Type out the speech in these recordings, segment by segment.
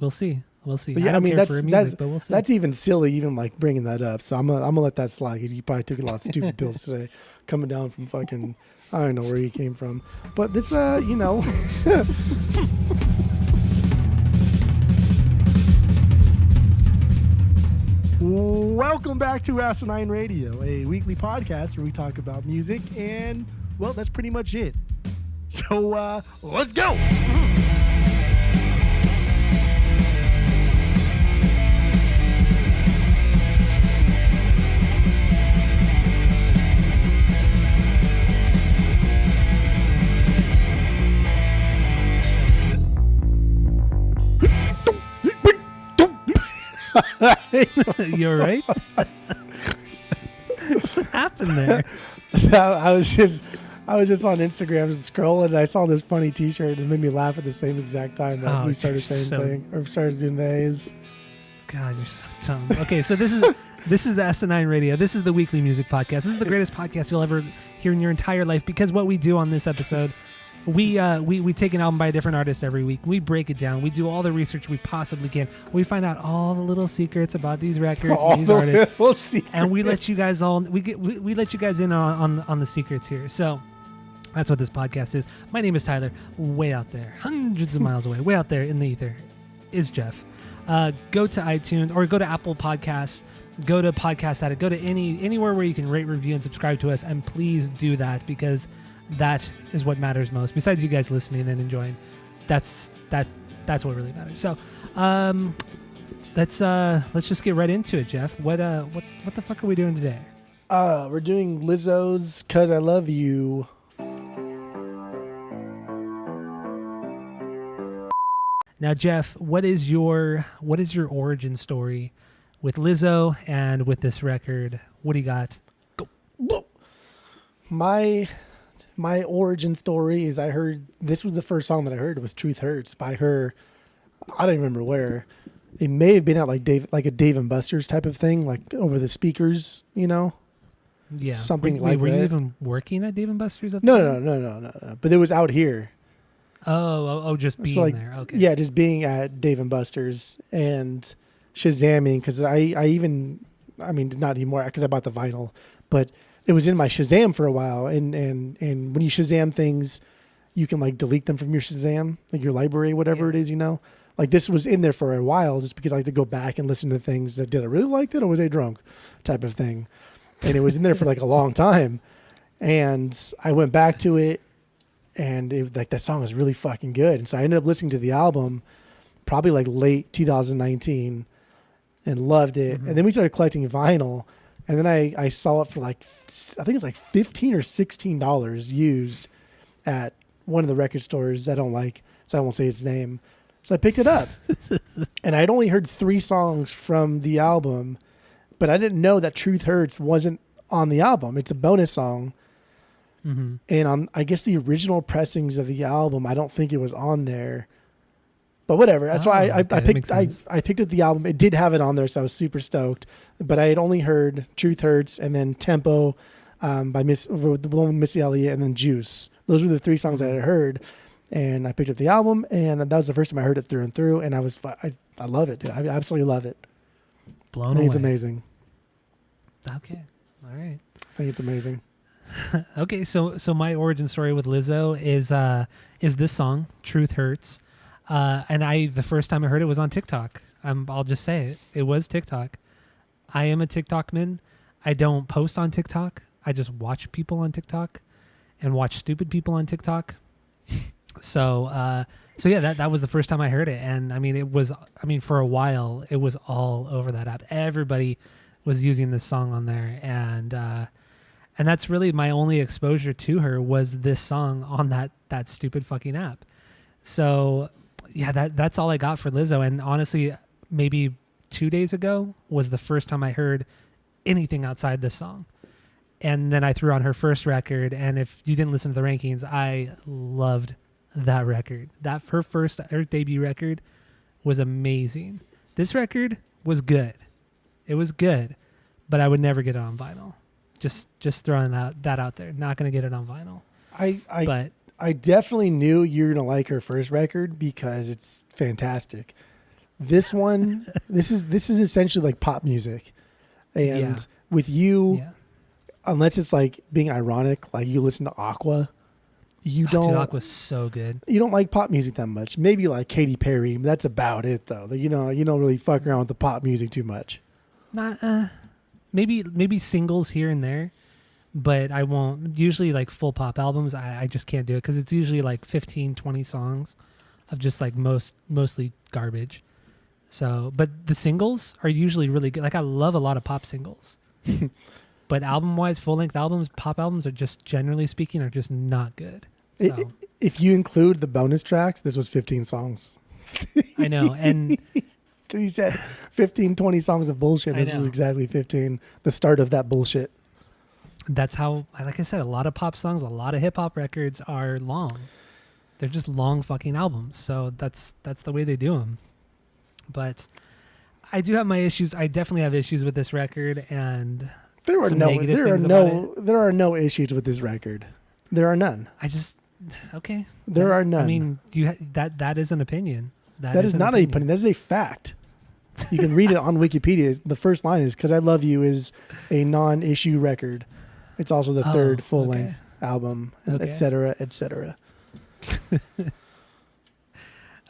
We'll see. But yeah, I mean, but we'll see. That's even silly, even like bringing that up. So I'm gonna let that slide because you probably took a lot of stupid pills today, coming down from fucking I don't know where you came from. But this, you know. Welcome back to Asinine Radio, a weekly podcast where we talk about music, and well, that's pretty much it. So let's go. You're right. What happened there? I was just on Instagram just scrolling, and I saw this funny T-shirt, and it made me laugh at the same exact time that we started saying thing or started doing the A's. God, you're so dumb. Okay, so this is Asinine Radio. This is the weekly music podcast. This is the greatest podcast you'll ever hear in your entire life, because what we do on this episode, we take an album by a different artist every week. We break it down. We do all the research we possibly can. We find out all the little secrets about these records, all and these the artists, little secrets. and we let you guys we let you guys in on the secrets here. So that's what this podcast is. My name is Tyler. Way out there, hundreds of miles away, way out there in the ether, is Jeff. Go to iTunes or go to Apple Podcasts. Go to Podcast Addict. Go to anywhere where you can rate, review, and subscribe to us, and please do that, because that is what matters most. Besides you guys listening and enjoying, that's what really matters. So, let's just get right into it, Jeff. What the fuck are we doing today? We're doing Lizzo's "'Cause I Love You." Now, Jeff, what is your origin story with Lizzo and with this record? What do you got? Go. My origin story is this was the first song that I heard. It was "Truth Hurts" by her. I don't even remember where. It may have been at like a Dave and Buster's type of thing, like over the speakers, you know? Yeah. Something like that. Were you even working at Dave and Buster's at the time? No. But it was out here. Oh, just being there. Okay. Yeah, just being at Dave and Buster's and Shazamming, because I mean, not anymore because I bought the vinyl, but it was in my Shazam for a while, and when you Shazam things, you can like delete them from your Shazam, like your library, whatever it is, you know. Like this was in there for a while, just because I like to go back and listen to things that did I really like it or was I drunk, type of thing, and it was in there for like a long time, and I went back to it, and that song was really fucking good, and so I ended up listening to the album, probably like late 2019, and loved it, and then we started collecting vinyl. And then I saw it for like, I think it's like $15 or $16 used at one of the record stores I don't like, so I won't say its name. So I picked it up. And I'd only heard 3 songs from the album, but I didn't know that "Truth Hurts" wasn't on the album. It's a bonus song. Mm-hmm. And on, I guess, the original pressings of the album, I don't think it was on there. But whatever. That's why I picked up the album. It did have it on there, so I was super stoked. But I had only heard "Truth Hurts" and then "Tempo" by the one with Missy Elliott, and then "Juice." Those were the 3 songs I had heard, and I picked up the album, and that was the first time I heard it through and through. And I love it, dude. I absolutely love it. Blown away. It's amazing. Okay, all right. I think it's amazing. Okay, so my origin story with Lizzo is this song, "Truth Hurts." And the first time I heard it was on TikTok. I'll just say it. It was TikTok. I am a TikTok man. I don't post on TikTok. I just watch people on TikTok and watch stupid people on TikTok. So yeah, that was the first time I heard it. And I mean, for a while it was all over that app. Everybody was using this song on there. And that's really my only exposure to her, was this song on that stupid fucking app. So yeah, that's all I got for Lizzo. And honestly, maybe 2 days ago was the first time I heard anything outside this song. And then I threw on her first record, and if you didn't listen to the rankings, I loved that record. Her debut record was amazing. This record was good. It was good, but I would never get it on vinyl. Just throwing that out there. Not going to get it on vinyl. I definitely knew you were going to like her first record because it's fantastic. This one, this is essentially like pop music, and Yeah. with you, Yeah. unless it's like being ironic, like you listen to Aqua, you Dude, don't. Aqua's so good. You don't like pop music that much. Maybe like Katy Perry. That's about it, though. You know, you don't really fuck around with the pop music too much. Not maybe singles here and there, but I won't. Usually like full pop albums, I just can't do it because it's usually like 15, 20 songs of just like mostly garbage. So, but the singles are usually really good. Like I love a lot of pop singles. But album-wise, full-length albums, pop albums are just, generally speaking, are just not good. So. If you include the bonus tracks, this was 15 songs. I know. And you said 15, 20 songs of bullshit. This was exactly 15. The start of that bullshit. That's how, like I said, a lot of pop songs, a lot of hip-hop records are long. They're just long fucking albums. So that's the way they do them. But I do have my issues. I definitely have issues with this record, and there are no issues with this record. There are none. Okay. There are none. I mean, that is an opinion. That is not an opinion. That is a fact. You can read it on Wikipedia. The first line is "Cause I Love You" is a non-issue record. It's also the third full-length album, et cetera, et cetera.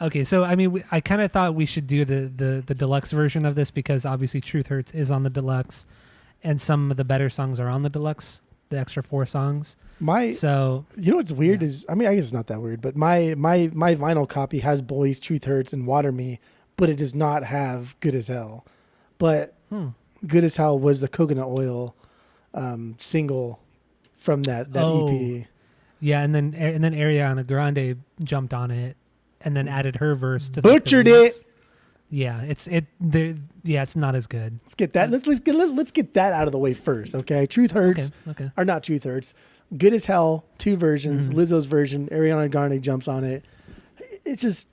Okay, so I mean, I kind of thought we should do the deluxe version of this because obviously "Truth Hurts" is on the deluxe, and some of the better songs are on the deluxe. The extra 4 songs. You know what's weird is, I mean, I guess it's not that weird, but my vinyl copy has Boys, Truth Hurts, and Water Me, but it does not have Good as Hell. But Good as Hell was the Coconut Oil single from that EP. Yeah, and then Ariana Grande jumped on it and then added her verse to butchered it. Yeah, it's not as good. Let's get that. Let's get that out of the way first, okay? Truth Hurts, or not Truth Hurts. Good as Hell, 2 versions. Lizzo's version, Ariana Grande jumps on it. It's just,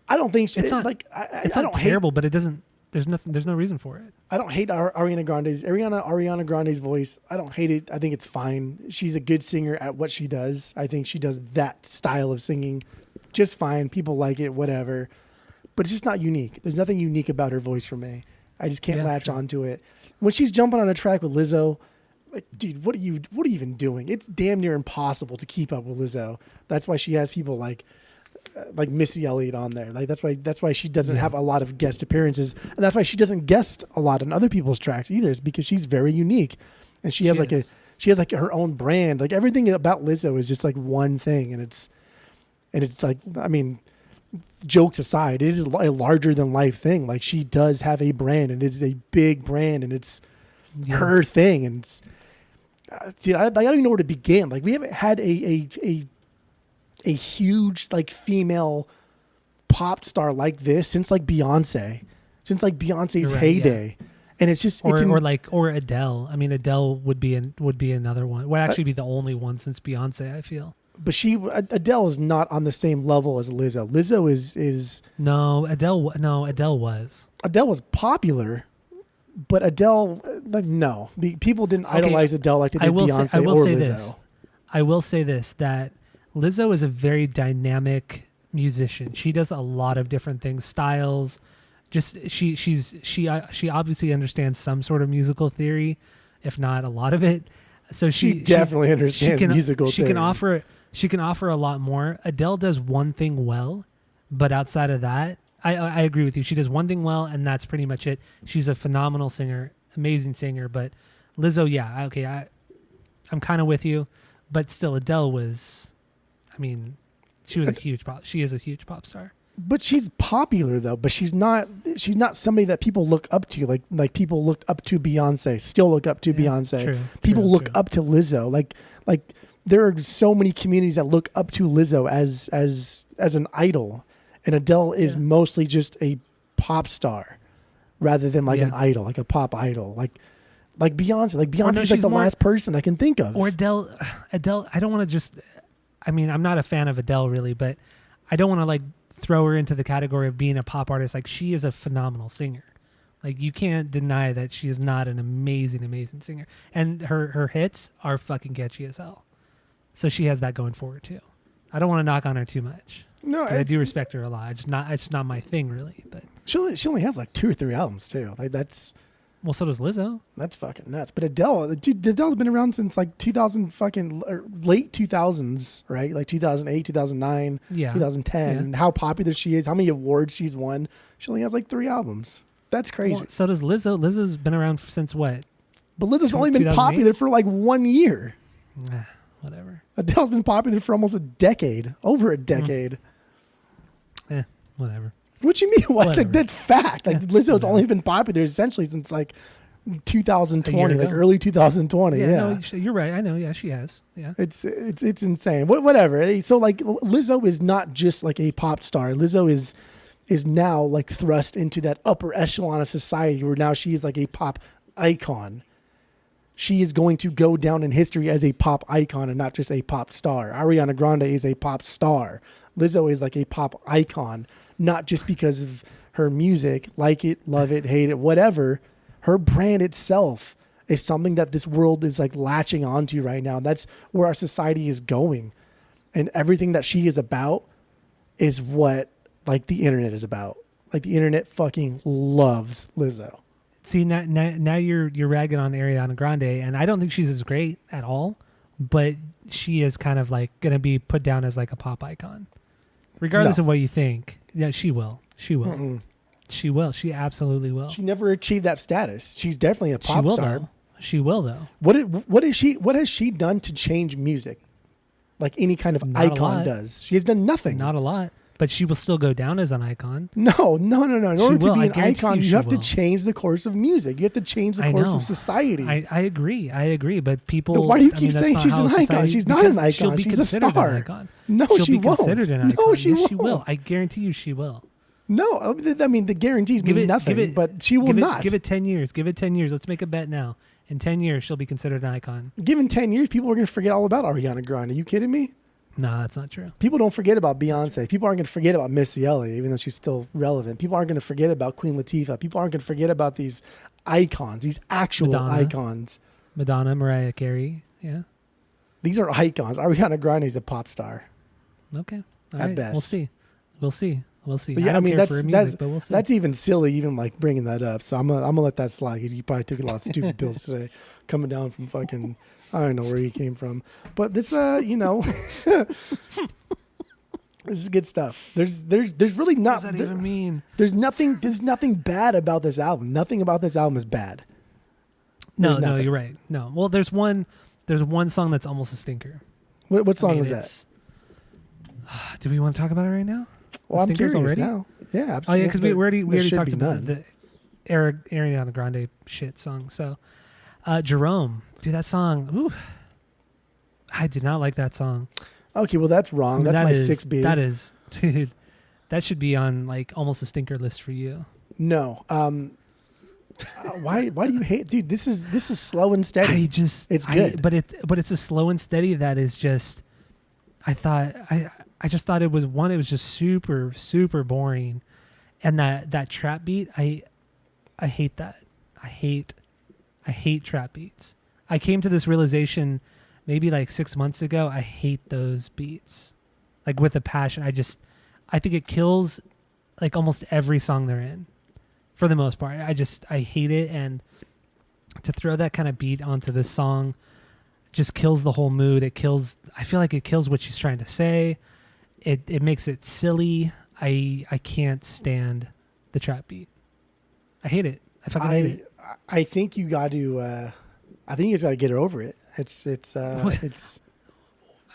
I don't think it's not like it's not terrible, but it doesn't. There's no reason for it. I don't hate Ariana Grande's voice. I don't hate it. I think it's fine. She's a good singer at what she does. I think she does that style of singing just fine. People like it, whatever. But it's just not unique. There's nothing unique about her voice for me. I just can't latch onto it. When she's jumping on a track with Lizzo, like, dude, what are you even doing? It's damn near impossible to keep up with Lizzo. That's why she has people like Missy Elliott on there. Like that's why she doesn't have a lot of guest appearances, and that's why she doesn't guest a lot on other people's tracks either. Is because she's very unique, and she has her own brand. Like everything about Lizzo is just like one thing, and it's like, I mean, jokes aside, it is a larger than life thing. Like she does have a brand, and it's a big brand, and it's her thing. And it's, dude, I don't even know where to begin. Like we haven't had a huge like female pop star like this since like Beyonce's heyday. Yeah. And it's just or Adele. I mean, Adele would be another one. Would actually be the only one since Beyonce, I feel. But Adele is not on the same level as Lizzo. Lizzo is Adele was. Adele was popular, but Adele, no. People didn't idolize Adele like they did Beyonce or Lizzo. I will say this, that Lizzo is a very dynamic musician. She does a lot of different things, styles. Just she obviously understands some sort of musical theory, if not a lot of it. So she definitely understands musical theory. She can offer a lot more. Adele does one thing well, but outside of that, I agree with you. She does one thing well, and that's pretty much it. She's a phenomenal singer, amazing singer. But Lizzo, I'm kind of with you. But still, Adele was, I mean, she is a huge pop star. But she's popular though. But she's not somebody that people look up to. Like people looked up to Beyonce, still look up to Beyonce. People look up to Lizzo. Like there are so many communities that look up to Lizzo as an idol, and Adele is mostly just a pop star, rather than like an idol, like a pop idol, like Beyonce. Like Beyonce's like the last person I can think of. Or Adele. I don't want to just. I mean, I'm not a fan of Adele really, but I don't want to like throw her into the category of being a pop artist. Like she is a phenomenal singer. Like you can't deny that she is not an amazing singer, and her hits are fucking catchy as hell. So she has that going for her too. I don't want to knock on her too much. No, I do respect her a lot. It's just not my thing really. But She only has like 2 or 3 albums too. Like Well, so does Lizzo. that's fucking nuts. But Adele's been around since like 2000 fucking or late 2000s, right? Like 2008, 2009, Yeah. 2010. Yeah. And how popular she is, how many awards she's won. She only has like 3 albums. That's crazy. Well, so does Lizzo. Lizzo's been around since what? But Lizzo's only been 2008? popular for like 1 year. Whatever. Adele's been popular for almost a decade, over a decade. Whatever. What you mean? What? Whatever. Like, that's fact. Like Yeah, Lizzo's whatever. only been popular essentially since like 2020, like ago. early 2020. Yeah, No, you're right. I know. Yeah, she has. Yeah. it's insane. Whatever. So like Lizzo is not just like a pop star. Lizzo is now like thrust into that upper echelon of society where now she is like a pop icon. She is going to go down in history as a pop icon and not just a pop star. Ariana Grande is a pop star. Lizzo is like a pop icon, not just because of her music, like it, love it, hate it, whatever. Her brand itself is something that this world is like latching onto right now. That's where our society is going. And everything that she is about is what like the internet is about. Like the internet fucking loves Lizzo. See, now you're ragging on Ariana Grande, and I don't think she's as great at all, but she is kind of like going to be put down as like a pop icon. Regardless No. of what you think, yeah, she will. She will. Mm-mm. She will. She absolutely will. She never achieved that status. She's definitely a She pop will, star. though. She will, though. What has she done to change music? Like any kind of Not a icon lot. does. She has done nothing. Not a lot, but she will still go down as an icon. No. In order to will. be I an guarantee icon, you you she have to will. change the course of music. You have to change the I course know. of society. I agree, but people. Then why do you I keep mean, saying that's she's not an how icon? society- She's not an because she'll icon. be She's a considered star. An icon. No, she'll she be won't. considered an icon. No, she Yes, won't. she will. I guarantee you, she will. No, I mean the guarantees mean nothing. But she will not. Give it 10 years. Give it 10 years. Let's make a bet now. In 10 years, she'll be considered an icon. Given 10 years, people are going to forget all about Ariana Grande. Are you kidding me? No, that's not true. People don't forget about Beyonce. People aren't going to forget about Missy Elliott, even though she's still relevant. People aren't going to forget about Queen Latifah. People aren't going to forget about these icons, these actual Madonna. icons. Madonna, Mariah Carey. Yeah. These are icons. Ariana Grande is a pop star. Okay. All At right. best. We'll see. But yeah, I don't care that's for her that's music, but we'll see. that's even silly, even like bringing that up. So I'm gonna let that slide because you probably took a lot of stupid pills today, coming down from fucking I don't know where you came from. But this this is good stuff. There's really What not. does that even mean? There's nothing bad about this album. Nothing about this album is bad. No, There's nothing. you're right. No. Well, there's one song that's almost a stinker. What song I mean, is that? it's- Do we want to talk about it right now? Well, I'm stinkers curious already? now. Yeah, Oh absolutely. yeah, because we already There should talked be about none. the Ariana Grande shit song. So, Jerome, dude, that song. Ooh, I did not like that song. Okay, well that's wrong. I mean, That's that my is- 6B. That is, dude. That should be on like almost a stinker list for you. No. Why do you hate, dude? This is slow and steady. It's good. but it's a slow and steady that is just. I just thought it was one. It was just super super boring, and that trap beat. I hate that. I hate trap beats. I came to this realization maybe like 6 months ago. I hate those beats, like with a passion. I think it kills like almost every song they're in, for the most part. I hate it, and to throw that kind of beat onto this song just kills the whole mood. I feel like it kills what she's trying to say. It makes it silly. I can't stand the trap beat. I hate it. I fucking hate it. I think you got to. I think you just got to get over it. It's.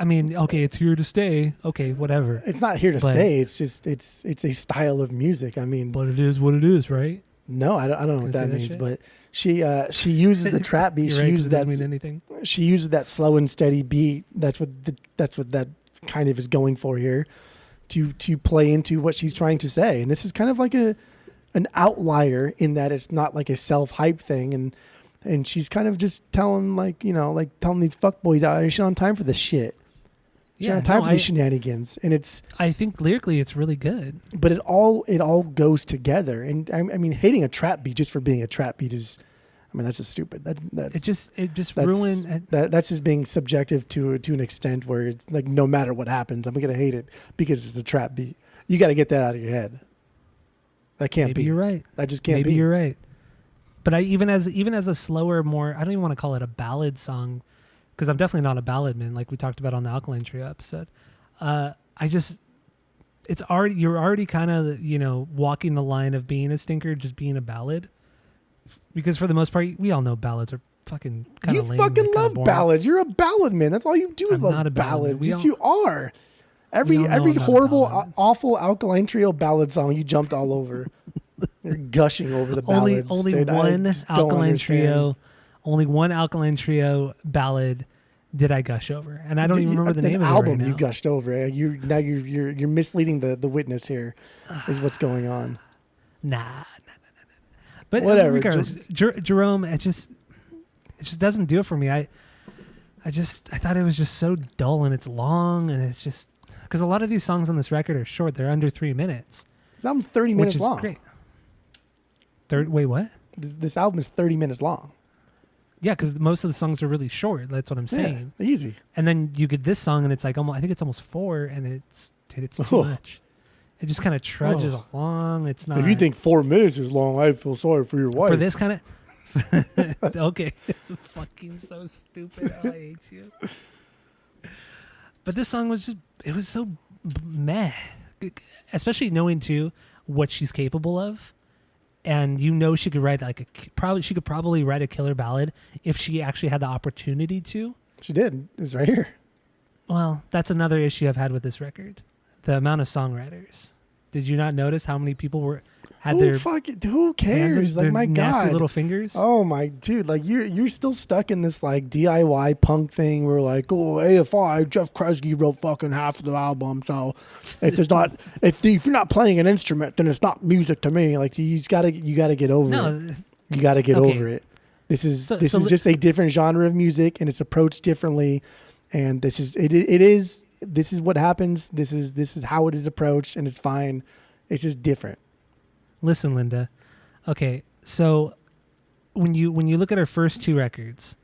I mean, okay, it's here to stay. Okay, whatever. It's not here to But- stay. It's just. It's a style of music. I mean, But it is what it is, right? no, I don't know what Can I that say that means. shit? But she uses the trap beat. You're She right, 'cause uses it that. doesn't mean anything. She uses that slow and steady beat. That's what that kind of is going for here, to play into what she's trying to say. And this is kind of like an outlier in that it's not like a self-hype thing, and she's kind of just telling telling these fuckboys out there she don't have time for this shit. She don't have time for these shenanigans. And it's, I think lyrically it's really good. but it all goes together. And I mean, hating a trap beat just for being a trap beat is, I mean, that's just stupid. That's It just that's, ruined. that's just being subjective to an extent where it's like no matter what happens, I'm gonna hate it because it's a trap beat. You got to get that out of your head. That can't Maybe be. you're right. That just can't Maybe be. you're right. But I even as a slower, more I don't even want to call it a ballad song, because I'm definitely not a ballad man, like we talked about on the Alkaline Trio episode. You're already kind of walking the line of being a stinker, just being a ballad, because for the most part we all know ballads are fucking kind You of lame. fucking love boring. ballads. You're a ballad man. That's all you do is I'm love not a ballad man. ballads. Yes, you are. We Every all know I'm not a horrible, ballad. awful Alkaline Trio ballad song you jumped all over. You're gushing over the ballads. Only dude. one I just don't Alkaline understand. Trio, only one Alkaline Trio ballad did I gush over, and I don't even remember the name of an it album right you now. gushed over. You're misleading the witness here. Is what's going on. Nah. But Whatever, regardless, Jerome, it just doesn't do it for me. I thought it was just so dull, and it's long, and it's just because a lot of these songs on this record are short. They're under 3 minutes. This album's 30 which minutes is long. Great. Wait, what? This album is 30 minutes long. Yeah, because most of the songs are really short. That's what I'm saying. Yeah, easy. And then you get this song, and it's like I think it's almost 4, and it's too Oh. much. It just kind of trudges along. It's not. If you think 4 minutes is long, I feel sorry for your wife. for this kind of okay, fucking so stupid. Oh, I hate you. But this song was so meh, especially knowing too what she's capable of. And she could write she could probably write a killer ballad if she actually had the opportunity to. She did. It's right here. Well, that's another issue I've had with this record. The amount of songwriters. Did you not notice how many people had their who cares? Like, their my nasty God. little fingers? Oh my dude, like you're still stuck in this like DIY punk thing where like, oh, AFI, Jeff Kresge wrote fucking half of the album, so if you're not playing an instrument, then it's not music to me. Like you gotta get over it. You gotta get over it. This is just a different genre of music, and it's approached differently, and this is what happens. This is how it is approached, and it's fine. It's just different. Listen, Linda. Okay, so when you look at her first 2 records,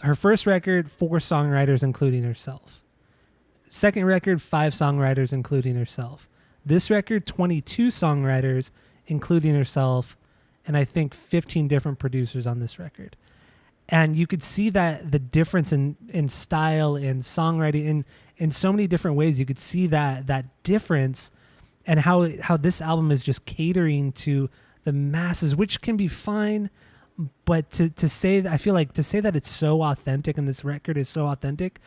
her first record, 4 songwriters including herself. Second record, 5 songwriters including herself. This record, 22 songwriters including herself, and I think 15 different producers on this record. And you could see that the difference in style and songwriting in so many different ways. You could see that difference, and how this album is just catering to the masses, which can be fine. But to say that, I feel like to say that it's so authentic and this record is so authentic,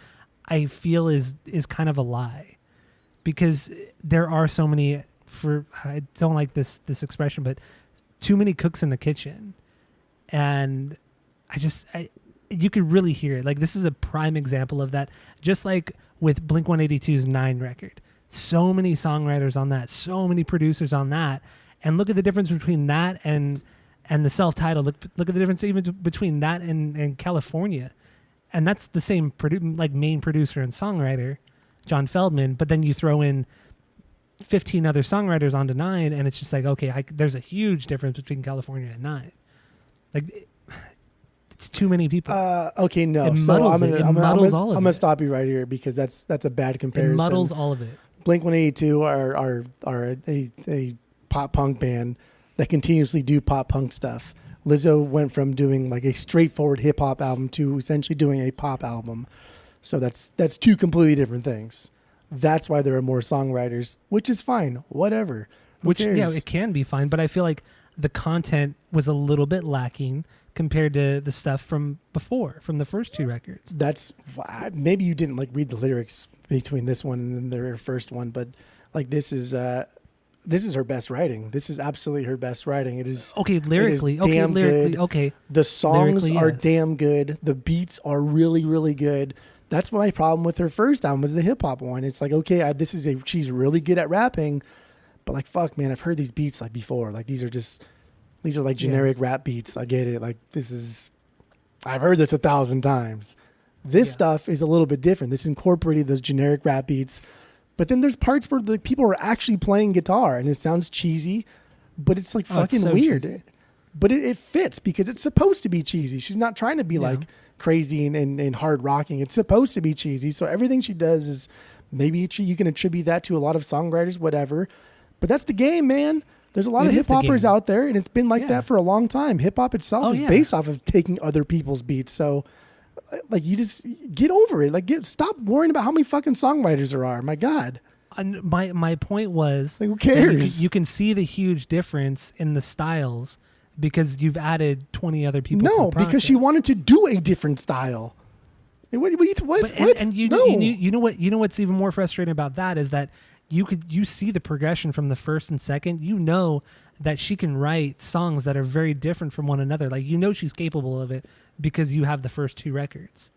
I feel is kind of a lie, because there are so many, I don't like this expression, but too many cooks in the kitchen. And you could really hear it. Like, this is a prime example of that. Just like with Blink-182's 9 record. So many songwriters on that, so many producers on that. And look at the difference between that and the self-titled. Look at the difference even between that and California. And that's the same main producer and songwriter, John Feldman. But then you throw in 15 other songwriters onto 9, and it's just like, okay, there's a huge difference between California and 9. Like, it's too many people. Okay, no. It So muddles I'm all of gonna it. stop you right here, because that's a bad comparison. It muddles all of it. Blink-182 are a pop punk band that continuously do pop punk stuff. Lizzo went from doing like a straightforward hip hop album to essentially doing a pop album. So that's 2 completely different things. That's why there are more songwriters, which is fine. Whatever. Who cares? Yeah, it can be fine, but I feel like the content was a little bit lacking compared to the stuff from before, from the first 2 records. That's maybe you didn't like read the lyrics between this one and their first one, but like this is her best writing. This is absolutely her best writing. It is okay lyrically. It is damn good. Okay, the songs lyrically, are yes. damn good. The beats are really, really good. That's my problem with her first album, was the hip hop one. It's like, okay, she's really good at rapping, but like, fuck, man, I've heard these beats like before. Like these are like generic rap beats. I get it. Like I've heard this 1,000 times. This stuff is a little bit different. This incorporated those generic rap beats, but then there's parts where the people are actually playing guitar, and it sounds cheesy, but it's like fucking so weird. cheesy. But it fits because it's supposed to be cheesy. She's not trying to be like crazy and hard rocking. It's supposed to be cheesy. So everything she does is maybe you can attribute that to a lot of songwriters, whatever. But that's the game, man. There's a lot It of is hip the hoppers game. out there, and it's been like Yeah. that for a long time. Hip hop itself Oh, is yeah. based off of taking other people's beats. So, like, you just get over it. Like, stop worrying about how many fucking songwriters there are. My God, And my point was, like, who that you cares? you can see the huge difference in the styles because you've added 20 other people. to No, the because she process. wanted to do a different style. What? But, and you, No. you know what's even more frustrating about that is that you see the progression from the first and second. You know that she can write songs that are very different from one another. Like, you know, she's capable of it because you have the first 2 records.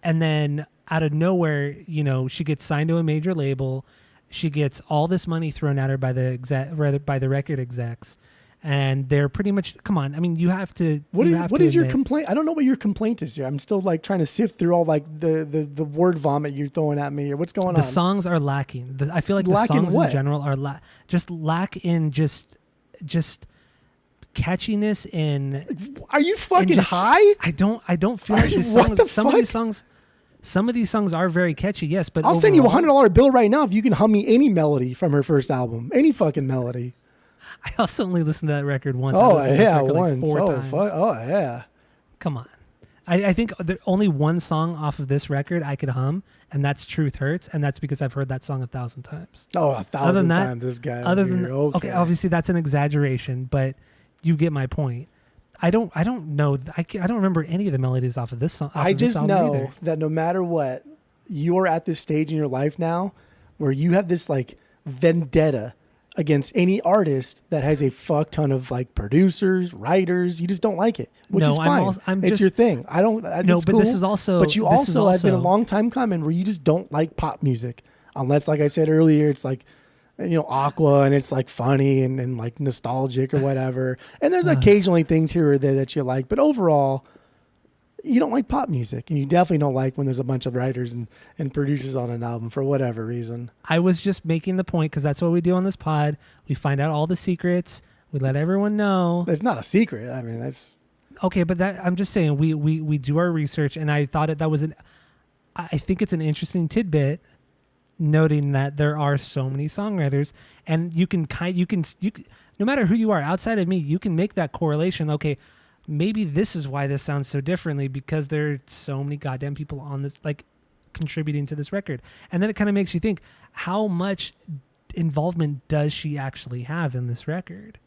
And then out of nowhere, you know, she gets signed to a major label. She gets all this money thrown at her by by the record execs, and they're pretty much, come on. I mean, you have to. What you have what to is your admit- complaint? I don't know what your complaint is here. I'm still like trying to sift through all like the word vomit you're throwing at me, or what's going The on. songs are lacking. I feel like Lack the in songs what? in general are just lack in just catchiness in. Are you fucking just- high? I don't feel Are like you- these what songs. the Some of these fuck? songs. Some of these songs are very catchy, yes, but I'll send you a overall- $100 bill right now if you can hum me any melody from her first album, any fucking melody. I also only listened to that record once. I Oh listened to this yeah, record like once. 4 Oh times. fuck. Oh yeah. Come on. I think there only one song off of this record I could hum, and that's "Truth Hurts," and that's because I've heard that song 1,000 times. Oh, Other 1,000 than that- times this guy. Other over than here. Okay. obviously that's an exaggeration, but you get my point. I don't know. I don't remember any of the melodies off of this song. I just know that no matter what, you are at this stage in your life now where you have this like vendetta against any artist that has a fuck ton of like producers, writers. You just don't like it, which No, is I'm fine. also- I'm it's just- your thing. I don't. No, it's but cool, this is also- But you this is also have been a also- long time coming where you just don't like pop music, unless, like I said earlier, it's like, you know, Aqua and it's like funny and like nostalgic or whatever. And there's occasionally things here or there that you like, but overall, you don't like pop music, and you definitely don't like when there's a bunch of writers and producers on an album for whatever reason. I was just making the point because that's what we do on this pod. We find out all the secrets. We let everyone know. It's not a secret. I mean, that's Okay, but that I'm just saying we do our research, and I thought that was I think it's an interesting tidbit, noting that there are so many songwriters, and you can no matter who you are outside of me, you can make that correlation. Okay, maybe this is why this sounds so differently because there are so many goddamn people on this, like, contributing to this record, and then it kind of makes you think, how much involvement does she actually have in this record?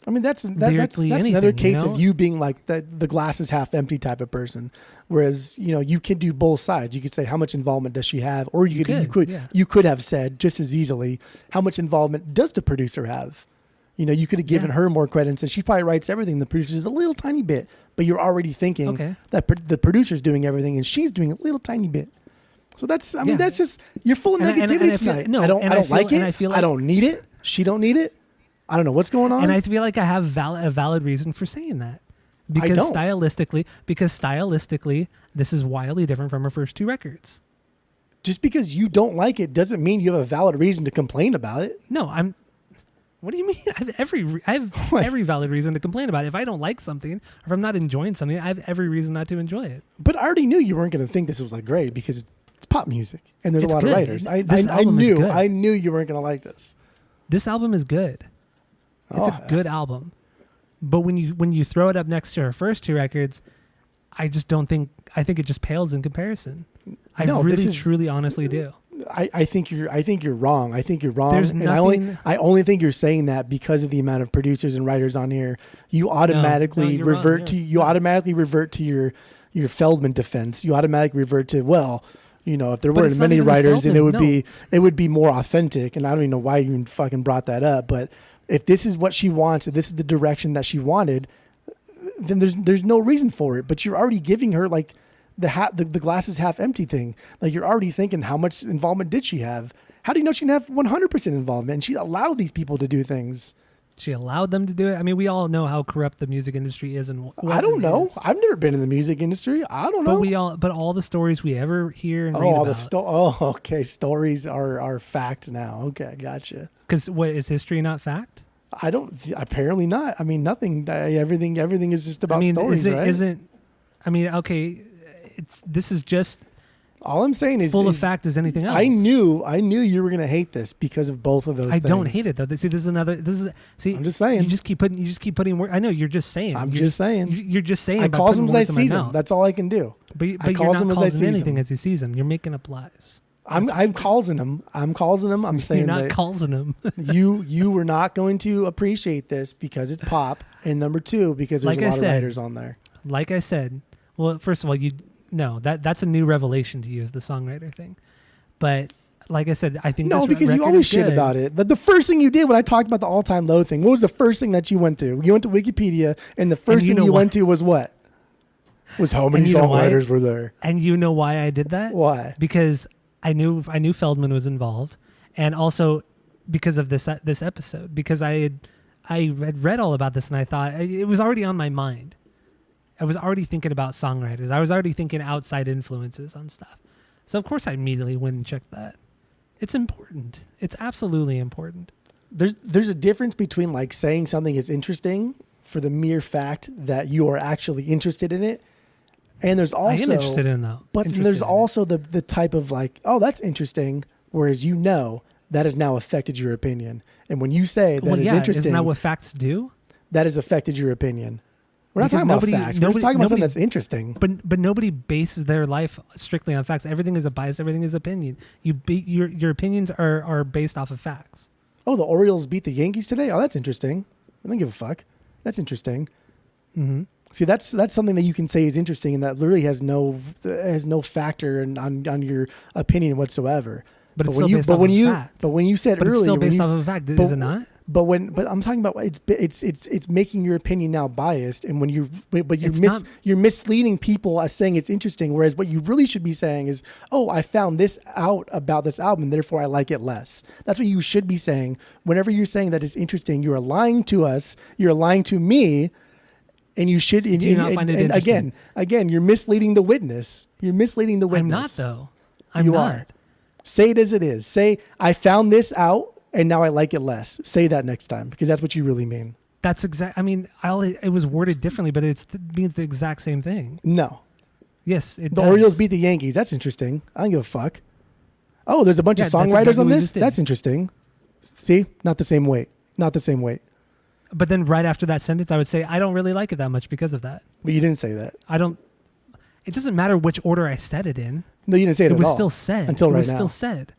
I mean, that's Lyrically, another anything, case you know? of you being like the glass is half empty type of person. Whereas, you know, you could do both sides. You could say, how much involvement does she have? Or you could have said just as easily, how much involvement does the producer have? You know, you could have given her more credit and said she probably writes everything. The producer's a little tiny bit, but you're already thinking that the producer's doing everything and she's doing a little tiny bit. So that's, I mean, that's just, you're full of negativity tonight. I don't like it. I don't need it. She don't need it. I don't know what's going on. And I feel like I have a valid reason for saying that. Because don't. stylistically, this is wildly different from her first 2 records. Just because you don't like it doesn't mean you have a valid reason to complain about it. No, what do you mean? I have every valid reason to complain about it. If I don't like something, or if I'm not enjoying something, I have every reason not to enjoy it. But I already knew you weren't going to think this was like great because it's pop music and there's It's a lot good. of writers. I This album is good. knew you weren't going to like this. This album is good. It's a good album. But when you throw it up next to her first 2 records, I just don't think. I think it just pales in comparison. I really, truly, honestly do. I think you're wrong. I think you're wrong. There's and nothing- I only think you're saying that because of the amount of producers and writers on here. You automatically you're wrong, revert to automatically revert to your Feldman defense. You automatically revert to, well, you know, if there But weren't it's not many even the writers, then Feldman, it would be more authentic. And I don't even know why you even fucking brought that up. But if this is what she wants, if this is the direction that she wanted, then there's no reason for it. But you're already giving her like the glass is half empty thing. Like, you're already thinking, how much involvement did she have? How do you know she didn't have 100% involvement? And she allowed these people to do things. She allowed them to do it. I mean, we all know how corrupt the music industry is, and I don't know. is. I've never been in the music industry. I don't know. But all the stories we ever hear and read about. Okay. Stories are fact now. Okay, gotcha. Because what is history not fact? I don't. Apparently not. I mean, nothing. Everything is just about stories, right? Isn't? I mean, okay. This is just All I'm saying is full of fact as anything else. I knew you were gonna hate this because of both of those. I things. don't hate it though. See, this is another. This is see. I'm just saying. You just keep putting. I know you're just saying. I'm just saying. You're just saying. I calls them as I sees them. That's all I can do. But I you're calls not them as I causing sees anything them. as you sees them. You're making up lies. I'm causing them. I'm saying You're not that causing them. you were not going to appreciate this because it's pop, and number two because there's Like a I lot said, of writers on there. Like I said, well, first of all, that's a new revelation to you as the songwriter thing. But like I said, I think No, this because you record always is shit good. about it. But the first thing you did when I talked about the all-time low thing, what was the first thing that you went to? You went to Wikipedia, and the first thing you went to was what? Was how many songwriters were there? And you know why I did that? Why? Because I knew Feldman was involved, and also because of this episode. Because I had read all about this, and I thought it was already on my mind. I was already thinking about songwriters. I was already thinking outside influences on stuff. So of course I immediately went and checked that. It's important. It's absolutely important. There's a difference between like saying something is interesting for the mere fact that you are actually interested in it, and there's also I am interested in though. But then there's also the type of like, oh, that's interesting, whereas that has now affected your opinion. And when you say that is interesting, isn't that what facts do? That has affected your opinion. We're not Because talking about facts. We're just talking about something that's interesting. But nobody bases their life strictly on facts. Everything is a bias. Everything is opinion. Your opinions are based off of facts. Oh, the Orioles beat the Yankees today. Oh, that's interesting. I don't give a fuck. That's interesting. Mm-hmm. See, that's something that you can say is interesting, and that literally has no factor on your opinion whatsoever. But it's still based off of a fact. But when you said but earlier, it's still based off of a fact, is it not? But I'm talking about it's making your opinion now biased, and when you're misleading people as saying it's interesting, whereas what you really should be saying is, oh, I found this out about this album, and therefore I like it less. That's what you should be saying. Whenever you're saying that it's interesting, you are lying to us. You're lying to me, and you should. And, Do you not find it interesting? Again, you're misleading the witness. You're misleading the witness. I'm not though. I'm you not. are. Say it as it is. Say I found this out. And now I like it less. Say that next time, because that's what you really mean. That's exact. I mean, it was worded differently, but it means the exact same thing. No. Yes, the Orioles beat the Yankees. That's interesting. I don't give a fuck. Oh, there's a bunch of songwriters on this. That's interesting. See, not the same weight. Not the same weight. But then right after that sentence, I would say I don't really like it that much because of that. But you didn't say that. I don't. It doesn't matter which order I said it in. No, you didn't say it at all. It was still said. Until right now. It was still said.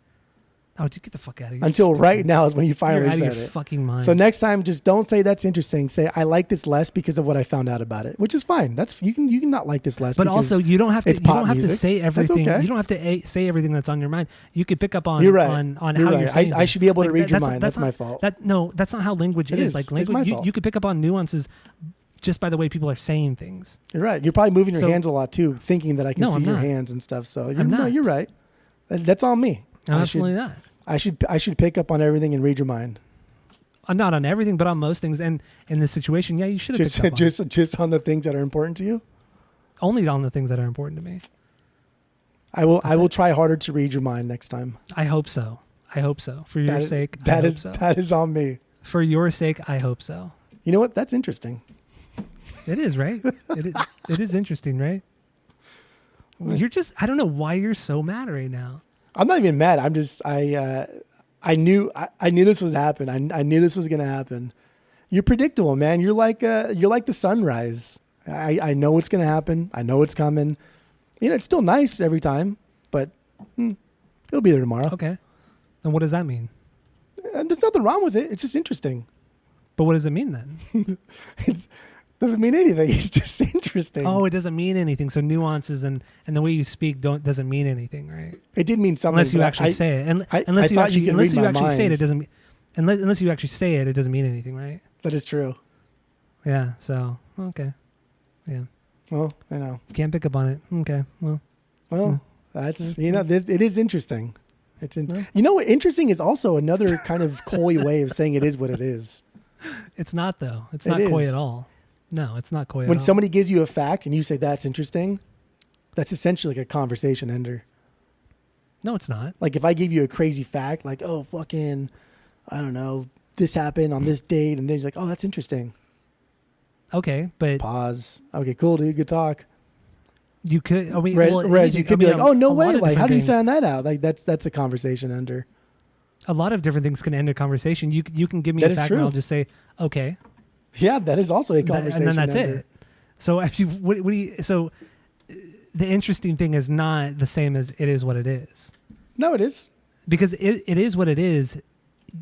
Oh, get the fuck out of here. Until right now is when you finally said it. You're out of your fucking mind. So next time, just don't say that's interesting. Say I like this less because of what I found out about it, which is fine. That's you can not like this less. But also, you don't have to. You don't have to say everything. Okay. You don't have to say everything that's on your mind. You could pick up on. You're right. On you're how right. you're saying I should be able to read your that's mind. That's not, my fault. That's not how language is. Like language, it's my fault. You could pick up on nuances just by the way people are saying things. You're right. You're probably moving your hands a lot too, thinking that I can see your hands and stuff. So you're right. That's on me. Absolutely not. I should pick up on everything and read your mind. Not on everything, but on most things. And in this situation, yeah, you should have picked up on just on the things that are important to you. Only on the things that are important to me. I will try harder to read your mind next time. I hope so. For your sake, that I hope so. That is on me. For your sake, I hope so. You know what? That's interesting. It is, right? It is interesting, right? You're just, I don't know why you're so mad right now. I'm not even mad. I'm just, I knew this was happen. I knew this was going to happen. You're predictable, man. You're like the sunrise. I know what's going to happen. I know it's coming. You know, it's still nice every time, but it'll be there tomorrow. Okay. And what does that mean? There's nothing wrong with it. It's just interesting. But what does it mean then? It doesn't mean anything. It's just interesting. Oh, it doesn't mean anything. So nuances and the way you speak doesn't mean anything, right? It did mean something. Unless you actually say it. Unless you actually say it, it doesn't mean. Unless you actually say it, it doesn't mean anything, right? That is true. Yeah. So okay. Yeah. Well, I know. Can't pick up on it. Okay. Well. That's it is interesting. You know what? Interesting is also another kind of coy way of saying it is what it is. It's not though. It's not coy at all. No, it's not coy at all. When somebody gives you a fact and you say that's interesting, that's essentially like a conversation ender. No, it's not. Like if I give you a crazy fact, like, oh, fucking, I don't know, this happened on this date, and then you're like, oh, that's interesting. Okay, but... Pause. Okay, cool, dude. Good talk. You could. I mean, Whereas you could be like, oh no way, like how did you things, find that out? Like that's a conversation ender. a lot of different things can end a conversation. You can give me That a is fact true. and I'll just say okay, Yeah, that is also a conversation. and then that's ender. it. So if you what do you, so the interesting thing is not the same as it is what it is, No, it is. because it is what it is.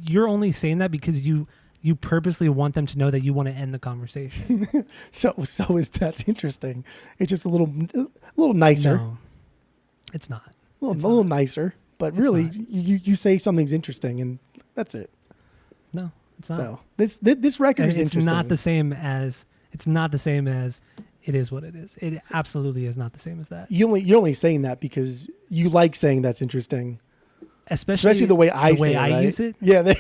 You're only saying that because you purposely want them to know that you want to end the conversation. So is that's interesting. It's just a little nicer, No, it's not. a It's little not. nicer. But It's really, not. you say something's interesting, and that's it. No, it's not. So this record And is it's interesting. not the same as it is what it is. It absolutely is not the same as that. You're only saying that because you like saying that's interesting. Especially the way I say it, right? use it. Yeah, there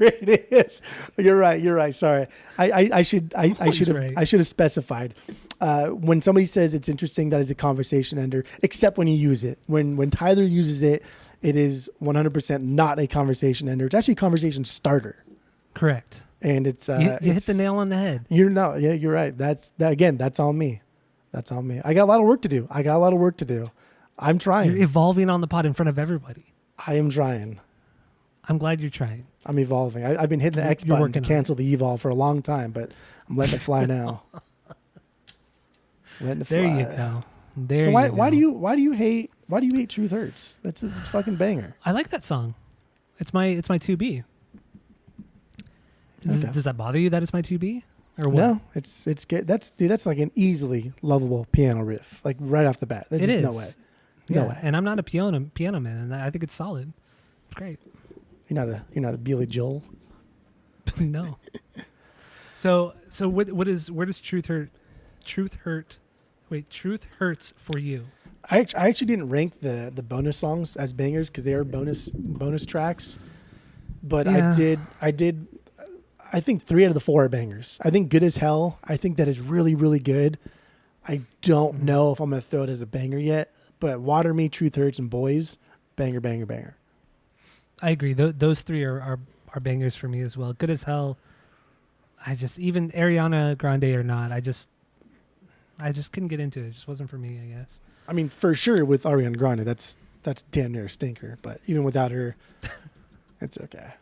it is. You're right. Sorry, I should right. have specified. When somebody says it's interesting, that is a conversation ender. Except when you use it. When Tyler uses it, it is 100% not a conversation ender. It's actually a conversation starter. Correct. And it's You hit the nail on the head. You're right. That's on me. That's on me. I got a lot of work to do. I'm trying. You're evolving on the pod in front of everybody. I am trying. I'm glad you're trying. I'm evolving. I've been hitting the X You're button to working on cancel the evolve for a long time, but I'm letting it fly now. Letting it fly. There you go. There So you why go. do you hate Truth Hurts? It's a fucking banger. I like that song. It's my 2B. Okay. Does that bother you that it's my 2B? Or what? No, it's good. That's like an easily lovable piano riff, like right off the bat. There's It just is. no way. Yeah, No way. and I'm not a piano man, and I think it's solid. It's great. You're not a Billy Joel. No. So where does Truth Hurt? Wait, Truth Hurts for you. I actually didn't rank the bonus songs as bangers because they are bonus tracks, but Yeah. I did. I think 3 out of the 4 are bangers. I think Good as Hell. I think that is really, really good. I don't know if I'm gonna throw it as a banger yet, but Water Me, Truth Hurts, and Boys, banger, banger, banger. I agree. Those 3 are bangers for me as well. Good as Hell. I just, even Ariana Grande or not, I just couldn't get into it. It just wasn't for me, I guess. I mean, for sure with Ariana Grande, that's damn near a stinker. But even without her, it's okay.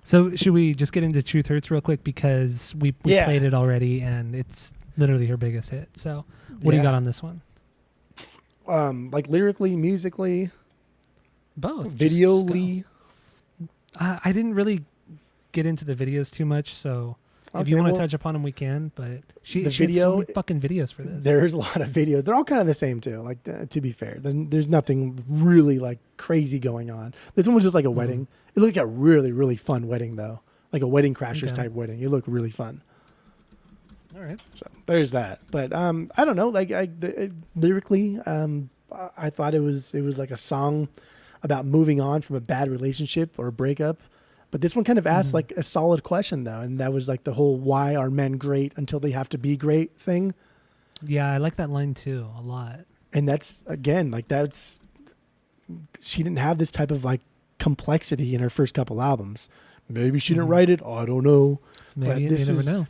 So should we just get into Truth Hurts real quick, because we Yeah. played it already and it's literally her biggest hit. So what do you Yeah. got on this one? Like lyrically, musically, Both. videoly. I didn't really get into the videos too much, so if Okay, you want to well, touch upon them, we can. But she the had so video- many fucking videos for this. There's a lot of videos. They're all kind of the same too. Like to be fair, there's nothing really like crazy going on. This one was just like a wedding. It looked like a really, really fun wedding though, like a Wedding Crashers Okay. type wedding. It looked really fun. All right. So there's that. But I don't know. Like lyrically, I thought it was like a song about moving on from a bad relationship or a breakup. But this one kind of asked like a solid question though, and that was like the whole "why are men great until they have to be great" thing. Yeah, I like that line too a lot. And that's again like she didn't have this type of like complexity in her first couple albums. Maybe she didn't write it. I don't know. Maybe But you this never is know.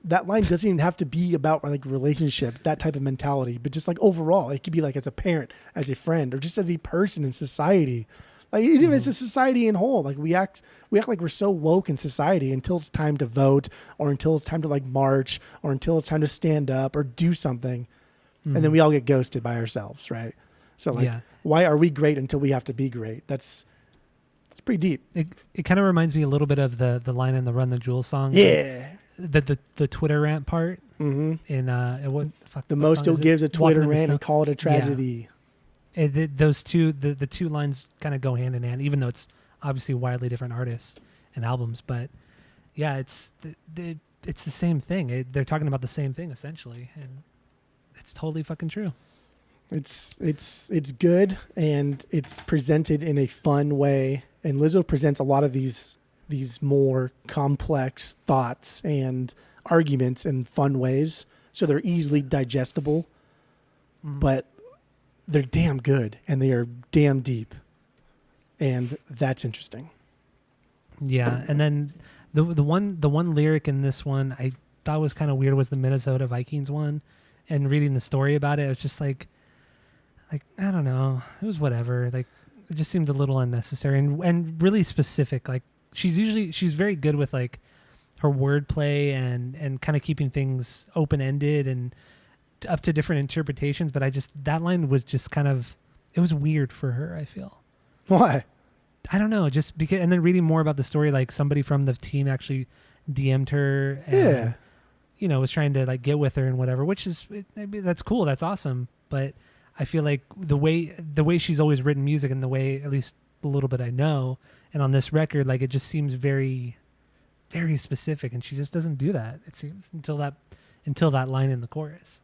that line doesn't even have to be about like relationships, that type of mentality, but just like overall, it could be like as a parent, as a friend, or just as a person in society. Like even as a society in whole, like we act like we're so woke in society until it's time to vote, or until it's time to like march, or until it's time to stand up or do something, and then we all get ghosted by ourselves, right? So like, Yeah. why are we great until we have to be great? That's pretty deep. It kind of reminds me a little bit of the line in the Run the Jewels song. Yeah. The Twitter rant part Mm-hmm. in what the fuck? The what most song he'll is it? give is a Twitter Walking in the rant Snow. and call it a tragedy. Those two, the 2 lines kind of go hand in hand, even though it's obviously widely different artists and albums. But yeah, it's the same thing. They're talking about the same thing essentially, and it's totally fucking true. It's good, and it's presented in a fun way. And Lizzo presents a lot of these more complex thoughts and arguments in fun ways, so they're easily digestible. But they're damn good, and they are damn deep, and that's interesting. Yeah, and then the one lyric in this one I thought was kind of weird was the Minnesota Vikings one, and reading the story about it, it was just like I don't know, it was whatever. Like it just seemed a little unnecessary and really specific. Like she's very good with like her wordplay and kind of keeping things open ended and up to different interpretations. But that line was just kind of, it was weird for her, I feel. Why? I don't know, just because. And then reading more about the story, like somebody from the team actually DM'd her and was trying to like get with her and whatever, which is, maybe that's cool, that's awesome. But I feel like the way she's always written music and the way, at least a little bit I know, and on this record, like it just seems very, very specific, and she just doesn't do that, it seems, until that line in the chorus.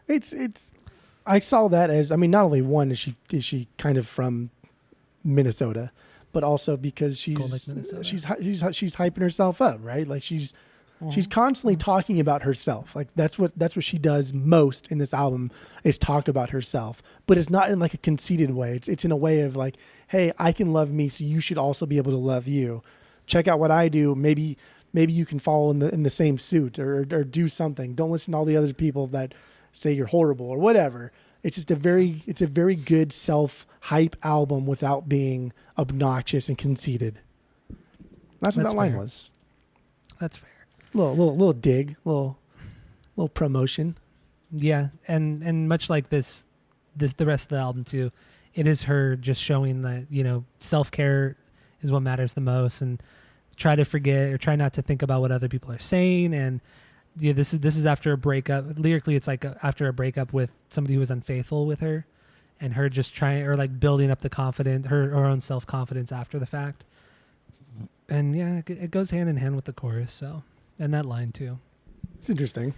It's I saw that as, I mean, not only one is she kind of from Minnesota, but also because she's hyping herself up, right? Like she's constantly talking about herself. Like that's what she does most in this album, is talk about herself. But it's not in like a conceited way. It's in a way of like, hey, I can love me, so you should also be able to love you. Check out what I do. Maybe you can follow in the same suit or do something. Don't listen to all the other people that say you're horrible or whatever. It's just a very good self-hype album without being obnoxious and conceited. That's what that line was. That's fair. Little dig, little promotion. Yeah, and much like this the rest of the album too, it is her just showing that, self-care is what matters the most, and try to forget or try not to think about what other people are saying. And yeah, this is after a breakup. Lyrically, it's like after a breakup with somebody who was unfaithful with her, and her just trying, or like building up the confidence, her own self-confidence after the fact. And yeah, it goes hand in hand with the chorus. So, and that line too. It's interesting.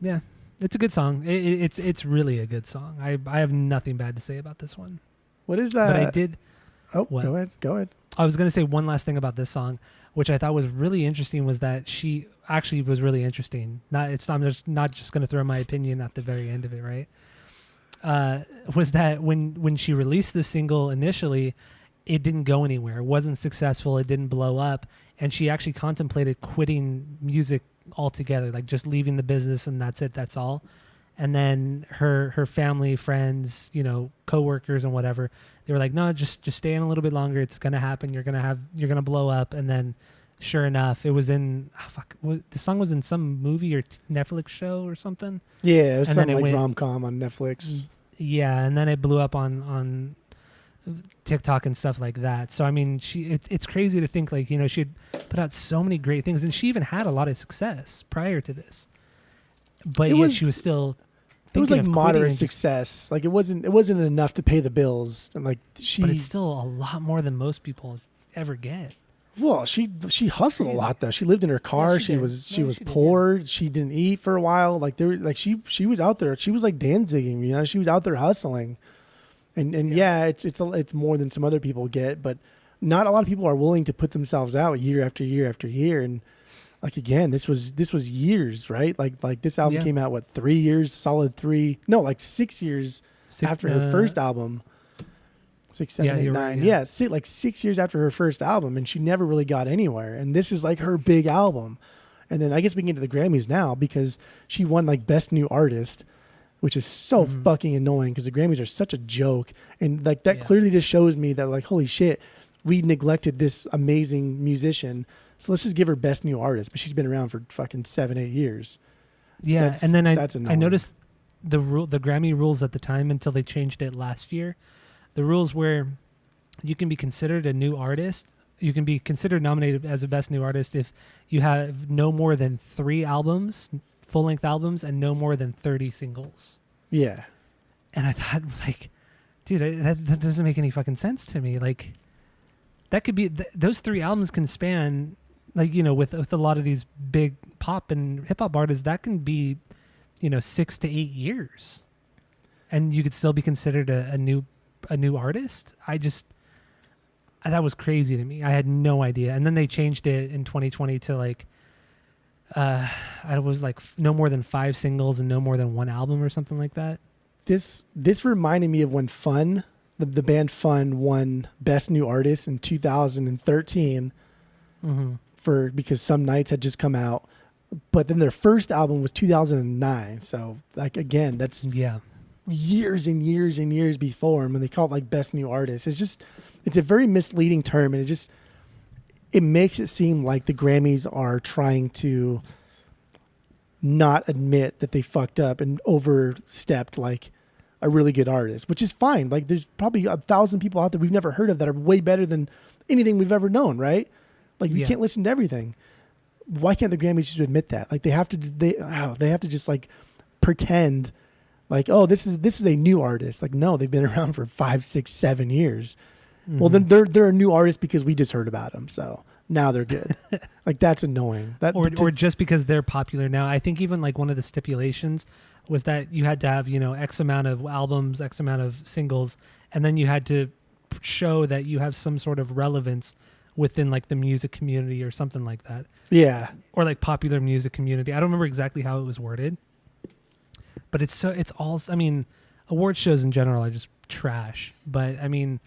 Yeah, it's a good song. It's really a good song. I have nothing bad to say about this one. What is that? But I did. Oh, what? Go ahead. I was going to say one last thing about this song, which I thought was really interesting, was that she actually was really interesting. I'm just not just going to throw my opinion at the very end of it, right? Was that when she released the single initially, it didn't go anywhere. It wasn't successful. It didn't blow up. And she actually contemplated quitting music altogether, like just leaving the business and that's it, that's all. And then her family, friends, coworkers and whatever, they were like, no, just stay in a little bit longer. It's going to happen. You're going to blow up. And then sure enough, it was in, the song was in some movie or Netflix show or something. Yeah, it was something like rom-com on Netflix. Yeah, and then it blew up on TikTok and stuff like that. So I mean, it's crazy to think like, she had put out so many great things, and she even had a lot of success prior to this. But she was still. It was like moderate success. Like it wasn't enough to pay the bills, and like But it's still a lot more than most people ever get. Well, she hustled a lot though. She lived in her car. Yeah, she was poor. Yeah. She didn't eat for a while. Like she was out there. She was like danziging. She was out there hustling. And it's more than some other people get, but not a lot of people are willing to put themselves out year after year after year. And like again, this was years, right? Like this album came out 3 years, solid 3. No, like 6 years after her first album. 6, 7, 8, 9. Right, yeah, 6 years after her first album, and she never really got anywhere. And this is like her big album. And then I guess we can get to the Grammys now, because she won like Best New Artist, which is so fucking annoying because the Grammys are such a joke. And like that clearly just shows me that like, holy shit, we neglected this amazing musician. So let's just give her Best New Artist. But she's been around for fucking 7-8 years. Yeah. And then I noticed the Grammy rules at the time, until they changed it last year. The rules where you can be considered a new artist. You can be considered nominated as a Best New Artist if you have no more than 3 albums, full-length albums, and no more than 30 singles. Yeah. And I thought, like, dude, that doesn't make any fucking sense to me. Like, that could be, those 3 albums can span, like, with a lot of these big pop and hip-hop artists, that can be, 6 to 8 years. And you could still be considered a new artist. That was crazy to me. I had no idea. And then they changed it in 2020 to like, I was like no more than 5 singles and no more than 1 album or something like that. This reminded me of when Fun, the band Fun, won Best New Artist in 2013 because Some Nights had just come out. but then their first album was 2009. So like again, that's Yeah. years and years and years before him, and they call it like best new artist. It's a very misleading term, and it makes it seem like the Grammys are trying to not admit that they fucked up and overstepped like a really good artist, which is fine. Like there's probably 1,000 people out there we've never heard of that are way better than anything we've ever known, right? Like we can't listen to everything. Why can't the Grammys just admit that? Like they have to just like pretend like, oh, this is a new artist. Like, no, they've been around for 5, 6, 7 years. Mm-hmm. Well, then they're a new artist because we just heard about them. So now they're good. Like that's annoying. Or just because they're popular now. I think even like one of the stipulations was that you had to have, X amount of albums, X amount of singles, and then you had to show that you have some sort of relevance within like the music community or something like that. Yeah. Or like popular music community. I don't remember exactly how it was worded. But I mean, award shows in general are just trash. But I mean,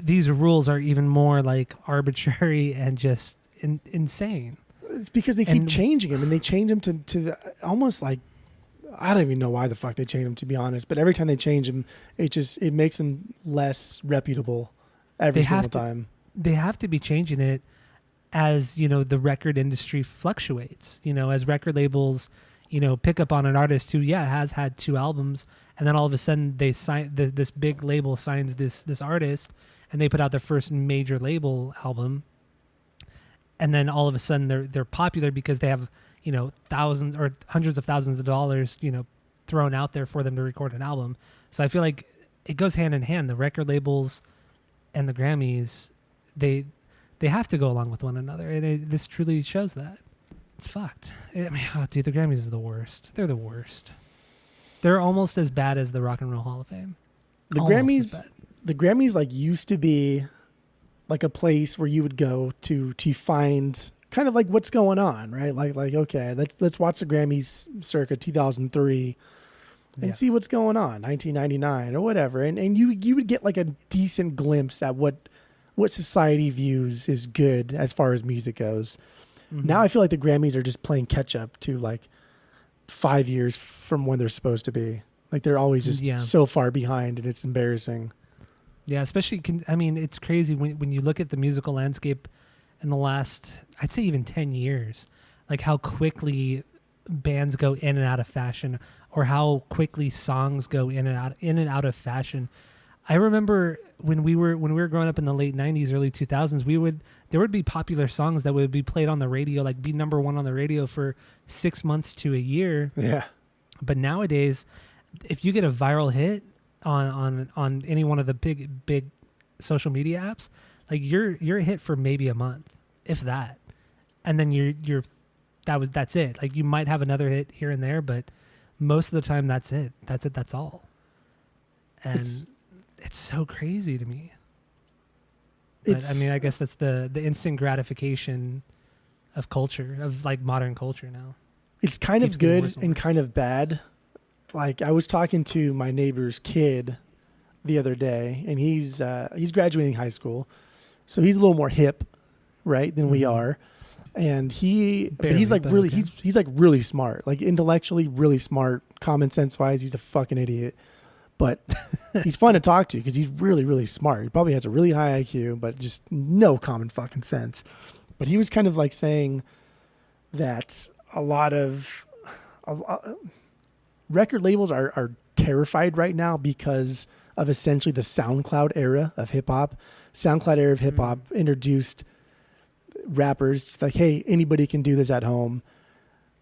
these rules are even more like arbitrary and just insane. It's because they keep changing them, and they change them to almost like, I don't even know why the fuck they change them, to be honest. But every time they change them, it makes them less reputable every single time. They have to be changing it as, the record industry fluctuates, as record labels, pick up on an artist who, has had 2 albums, and then all of a sudden they sign this big label signs this artist, and they put out their first major label album, and then all of a sudden they're popular because they have thousands or hundreds of thousands of dollars thrown out there for them to record an album. So I feel like it goes hand in hand. The record labels and the Grammys, they have to go along with one another, and this truly shows that. It's fucked. I mean, dude, the Grammys is the worst. They're the worst. They're almost as bad as the Rock and Roll Hall of Fame. The Grammys like used to be like a place where you would go to find kind of like what's going on, right? Like okay, let's watch the Grammys circa 2003 and see what's going on, 1999 or whatever, and you would get like a decent glimpse at what society views is good as far as music goes. Mm-hmm. Now I feel like the Grammys are just playing catch up to like 5 years from when they're supposed to be. Like they're always just so far behind, and it's embarrassing. Yeah, especially, it's crazy when you look at the musical landscape in the last, I'd say even 10 years, like how quickly bands go in and out of fashion, or how quickly songs go in and out of fashion. I remember when we were growing up in the late 90s, early 2000s, there would be popular songs that would be played on the radio, like be number 1 on the radio for 6 months to a year. Yeah. But nowadays, if you get a viral hit on any one of the big social media apps, like you're a hit for maybe a month, if that. And then that's it. Like you might have another hit here and there, but most of the time that's it. That's all. And it's so crazy to me. But I guess that's the instant gratification of culture, of like modern culture now. It's kind of good and kind of bad. Like I was talking to my neighbor's kid the other day, and he's graduating high school, so he's a little more hip, right, than we are. And he's like really smart, like intellectually really smart, common sense wise, he's a fucking idiot. But he's fun to talk to because he's really, really smart. He probably has a really high IQ, but just no common fucking sense. But he was kind of like saying that a lot of record labels are terrified right now because of essentially the SoundCloud era of hip hop. SoundCloud era of hip hop introduced rappers like, hey, anybody can do this at home.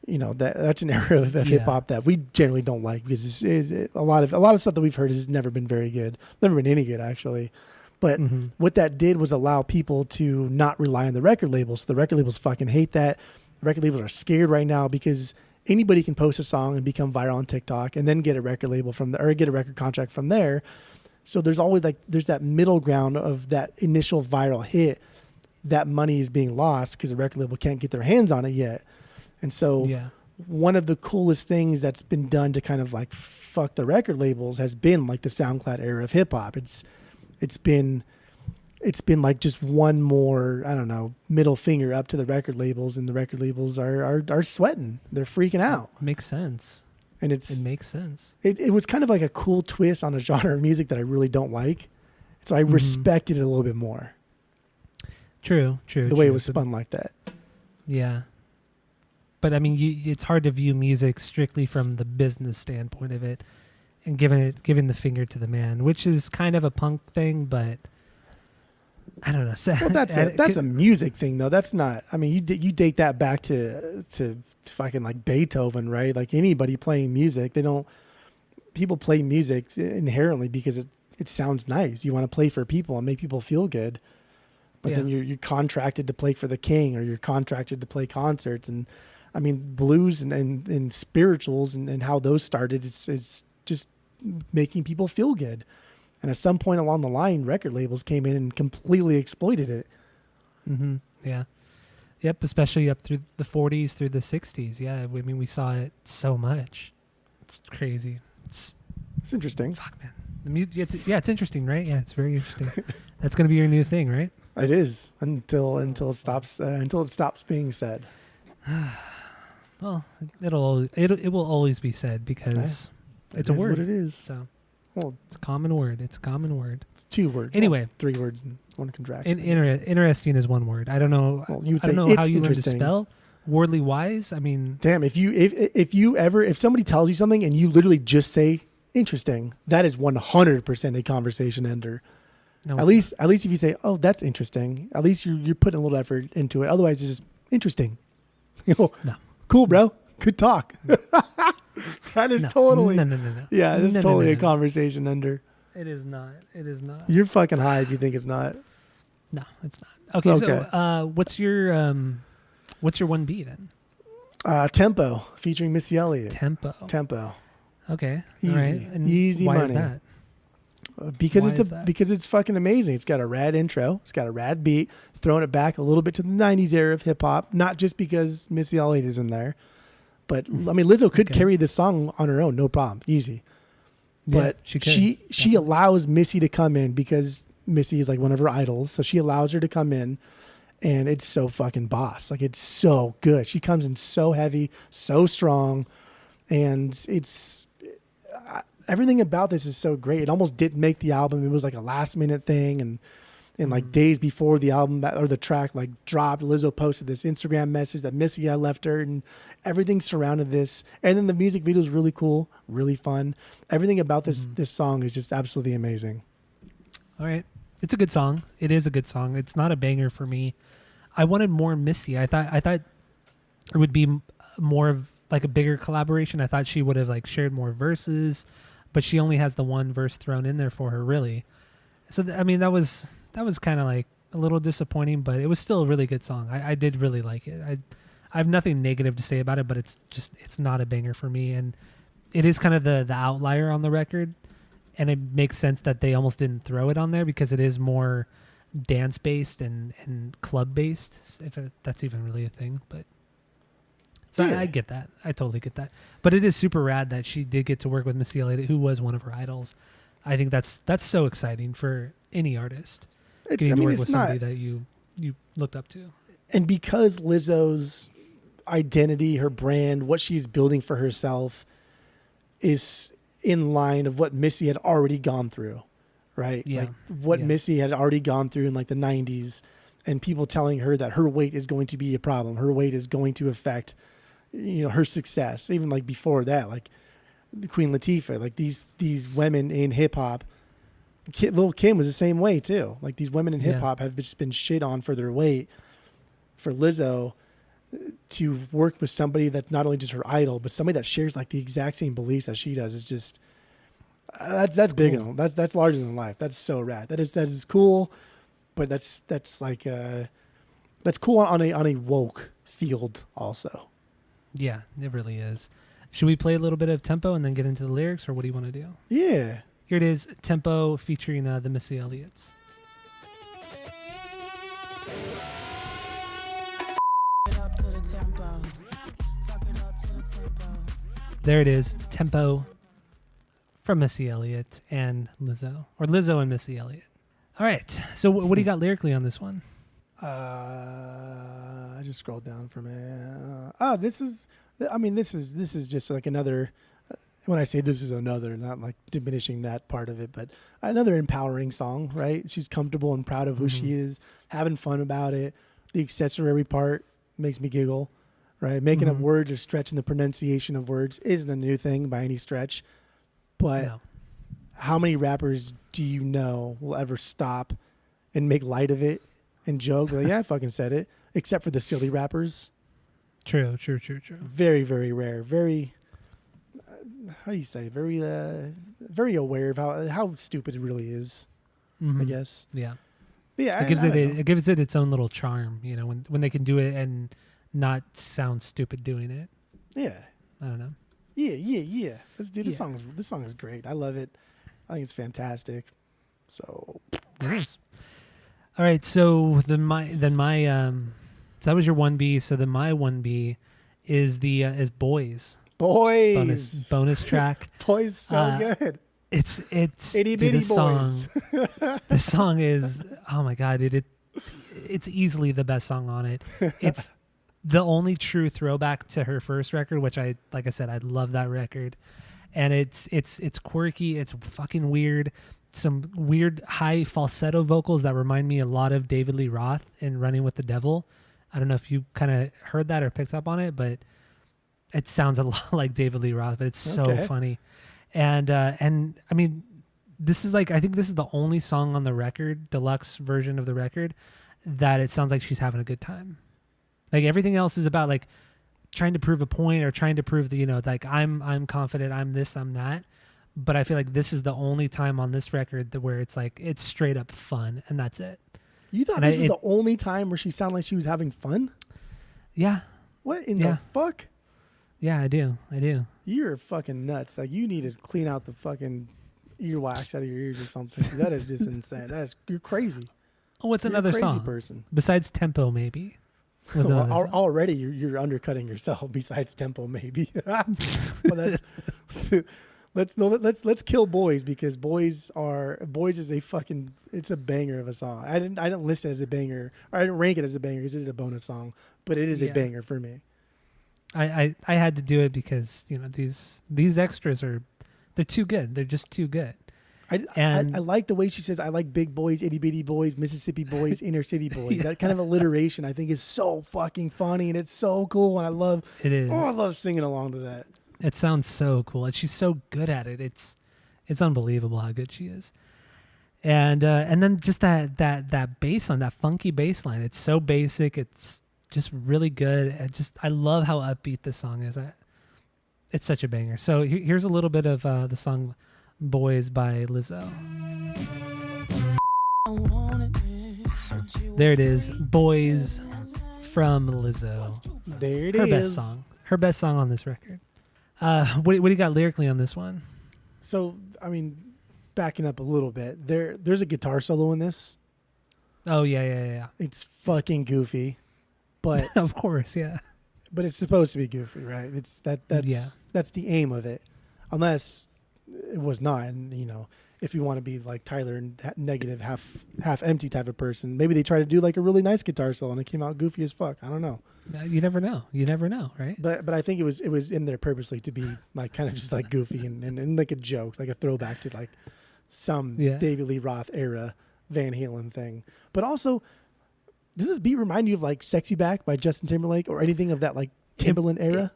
That's an era of hip hop that we generally don't like because a lot of stuff that we've heard has never been very good, never been any good actually. But what that did was allow people to not rely on the record labels. So the record labels fucking hate that. The record labels are scared right now because anybody can post a song and become viral on TikTok and then get a record label or get a record contract from there. So there's always there's that middle ground of that initial viral hit. That money is being lost because the record label can't get their hands on it yet. And so one of the coolest things that's been done to kind of like fuck the record labels has been like the SoundCloud era of hip hop. It's been it's been like just one more, I don't know, middle finger up to the record labels, and the record labels are sweating. They're freaking out. Makes sense. And It makes sense. it was kind of like a cool twist on a genre of music that I really don't like. So I respected it a little bit more. True. The way it was spun like that. Yeah. But I mean, it's hard to view music strictly from the business standpoint of it, and giving the finger to the man, which is kind of a punk thing, but I don't know. Well, that's a music thing though. That's not. I mean, you date that back to fucking like Beethoven, right? Like anybody playing music, people play music inherently because it sounds nice. You want to play for people and make people feel good. But then you're contracted to play for the king, or you're contracted to play concerts. And I mean, blues and spirituals and how those started, it's just making people feel good. And at some point along the line, record labels came in and completely exploited it. Mm-hmm. Yeah. Yep. Especially up through the 40s, through the 60s. Yeah. I mean, we saw it so much. It's crazy. It's interesting. Fuck, man. The music. It's interesting, right? Yeah, it's very interesting. That's going to be your new thing, right? It is until it stops being said. Well, it will always be said because it's a word. What it is. So, well, it's a common word. It's a common word. It's 2 words. Anyway, well, 3 words and 1 contraction. Interesting is 1 word. I don't know. Well, I don't know how you learn to spell. Wordly wise. I mean, damn. If somebody tells you something and you literally just say interesting, that is 100% a conversation ender. No, at least if you say, "Oh, that's interesting," at least you're putting a little effort into it. Otherwise, it's just interesting. No. Cool, bro. Good talk. That is totally no. Yeah, it's totally a conversation ender. It is not. You're fucking high if you think it's not. No, it's not. Okay. So, what's your 1B then? Tempo featuring Missy Elliott. Tempo. Okay. Easy. All right. And easy why money. Is that? Because it's fucking amazing. It's got a rad intro. It's got a rad beat, throwing it back a little bit to the 90s era of hip hop. Not just because Missy Elliott is in there, but I mean, Lizzo could carry this song on her own, no problem, easy. But she allows Missy to come in because Missy is like one of her idols, so she allows her to come in, and it's so fucking boss. Like, it's so good. She comes in so heavy, so strong, and it's. Everything about this is so great. It almost didn't make the album. It was like a last minute thing. And like days before the album or the track like dropped, Lizzo posted this Instagram message that Missy had left her, and everything surrounded this. And then the music video is really cool, really fun. Everything about this song is just absolutely amazing. All right. It's a good song. It is a good song. It's not a banger for me. I wanted more Missy. I thought it would be more of like a bigger collaboration. I thought she would have like shared more verses, but she only has the 1 verse thrown in there for her, really. So I mean, that was kind of like a little disappointing, but it was still a really good song. I did really like it. I have nothing negative to say about it, but it's not a banger for me, and it is kind of the outlier on the record, and it makes sense that they almost didn't throw it on there because it is more dance based and club based, if that's even really a thing, but. So yeah. I get that. I totally get that. But it is super rad that she did get to work with Missy Elliott, who was one of her idols. I think that's so exciting for any artist. Getting to work with somebody that you looked up to. And because Lizzo's identity, her brand, what she's building for herself is in line of what Missy had already gone through, right? Yeah. Like what Missy had already gone through in like the 90s, and people telling her that her weight is going to be a problem. Her weight is going to affect her success. Even like before that, like Queen Latifah, like these women in hip hop, Lil' Kim was the same way too. Like these women in hip hop have just been shit on for their weight. For Lizzo to work with somebody that's not only just her idol, but somebody that shares like the exact same beliefs that she does is just that's cool. Big. That's larger than life. That's so rad. That is cool, but that's like that's cool on a woke field also. Yeah, it really is. Should we play a little bit of Tempo and then get into the lyrics, or what do you want to do? Yeah. Here it is, Tempo featuring the Missy Elliott's. There it is, Tempo from Missy Elliott and Lizzo, or Lizzo and Missy Elliott. All right. So what do you got lyrically on this one? I just scrolled down from it. This is. I mean, this is just like another. When I say this is another, not like diminishing that part of it, but another empowering song, right? She's comfortable and proud of who she is, having fun about it. The accessory part makes me giggle, right? Making up words or stretching the pronunciation of words isn't a new thing by any stretch. But how many rappers do you know will ever stop and make light of it and joke? Like, yeah, I fucking said it. Except for the silly rappers. True. Very, very rare. Very... how do you say? Very aware of how stupid it really is. I guess. Yeah. But yeah, it gives it its own little charm, you know, when they can do it and not sound stupid doing it. Yeah. I don't know. Yeah. This song is great. I love it. I think it's fantastic. So it is. All right. So so that was your 1B. So then my 1B is is Boys. Bonus track. Boys, so good. It's itty bitty boys. The song is, oh my god, dude! It's easily the best song on it. It's the only true throwback to her first record, which like I said, I love that record, and it's quirky. It's fucking weird. Some weird high falsetto vocals that remind me a lot of David Lee Roth in Running with the Devil. I don't know if you kind of heard that or picked up on it, but it sounds a lot like David Lee Roth, but it's so funny. And I mean, I think this is the only song on the record, deluxe version of the record, that it sounds like she's having a good time. Like everything else is about like trying to prove a point or trying to prove that, you know, like I'm confident, I'm this, I'm that. But I feel like this is the only time on this record where it's like, it's straight up fun and that's it. You thought this was the only time where she sounded like she was having fun? Yeah. What in the fuck? Yeah, I do. You're fucking nuts. Like you need to clean out the fucking earwax out of your ears or something. That is just insane. You're crazy. Oh, what's another crazy song? Person. Besides Tempo, maybe. Well, already you're undercutting yourself. Besides Tempo, maybe. Well, let's kill Boys because Boys is it's a banger of a song. I didn't list it as a banger, or I didn't rank it as a banger because it's a bonus song, but it is a banger for me. I had to do it because, you know, these extras they're too good. They're just too good. I like the way she says, I like big boys, itty bitty boys, Mississippi boys, inner city boys. That kind of alliteration I think is so fucking funny and it's so cool and I love singing along to that. It sounds so cool and she's so good at it. It's unbelievable how good she is. And then just that bass line, that funky bass line. It's so basic. It's just really good. I love how upbeat this song is. It's such a banger. So here's a little bit of the song Boys by Lizzo. There it is. Boys from Lizzo. There it is. Her best song on this record. What do you got lyrically on this one? So, I mean, backing up a little bit, there's a guitar solo in this. Oh, yeah. It's fucking goofy. But of course, yeah. But it's supposed to be goofy, right? That's the aim of it. Unless it was not, and you know, if you want to be like Tyler and negative, half empty type of person, maybe they try to do like a really nice guitar solo and it came out goofy as fuck. I don't know. You never know, right? But I think it was in there purposely to be like kind of just like goofy and like a joke, like a throwback to like some David Lee Roth era Van Halen thing. But also, does this beat remind you of like Sexy Back by Justin Timberlake or anything of that like Timbaland era?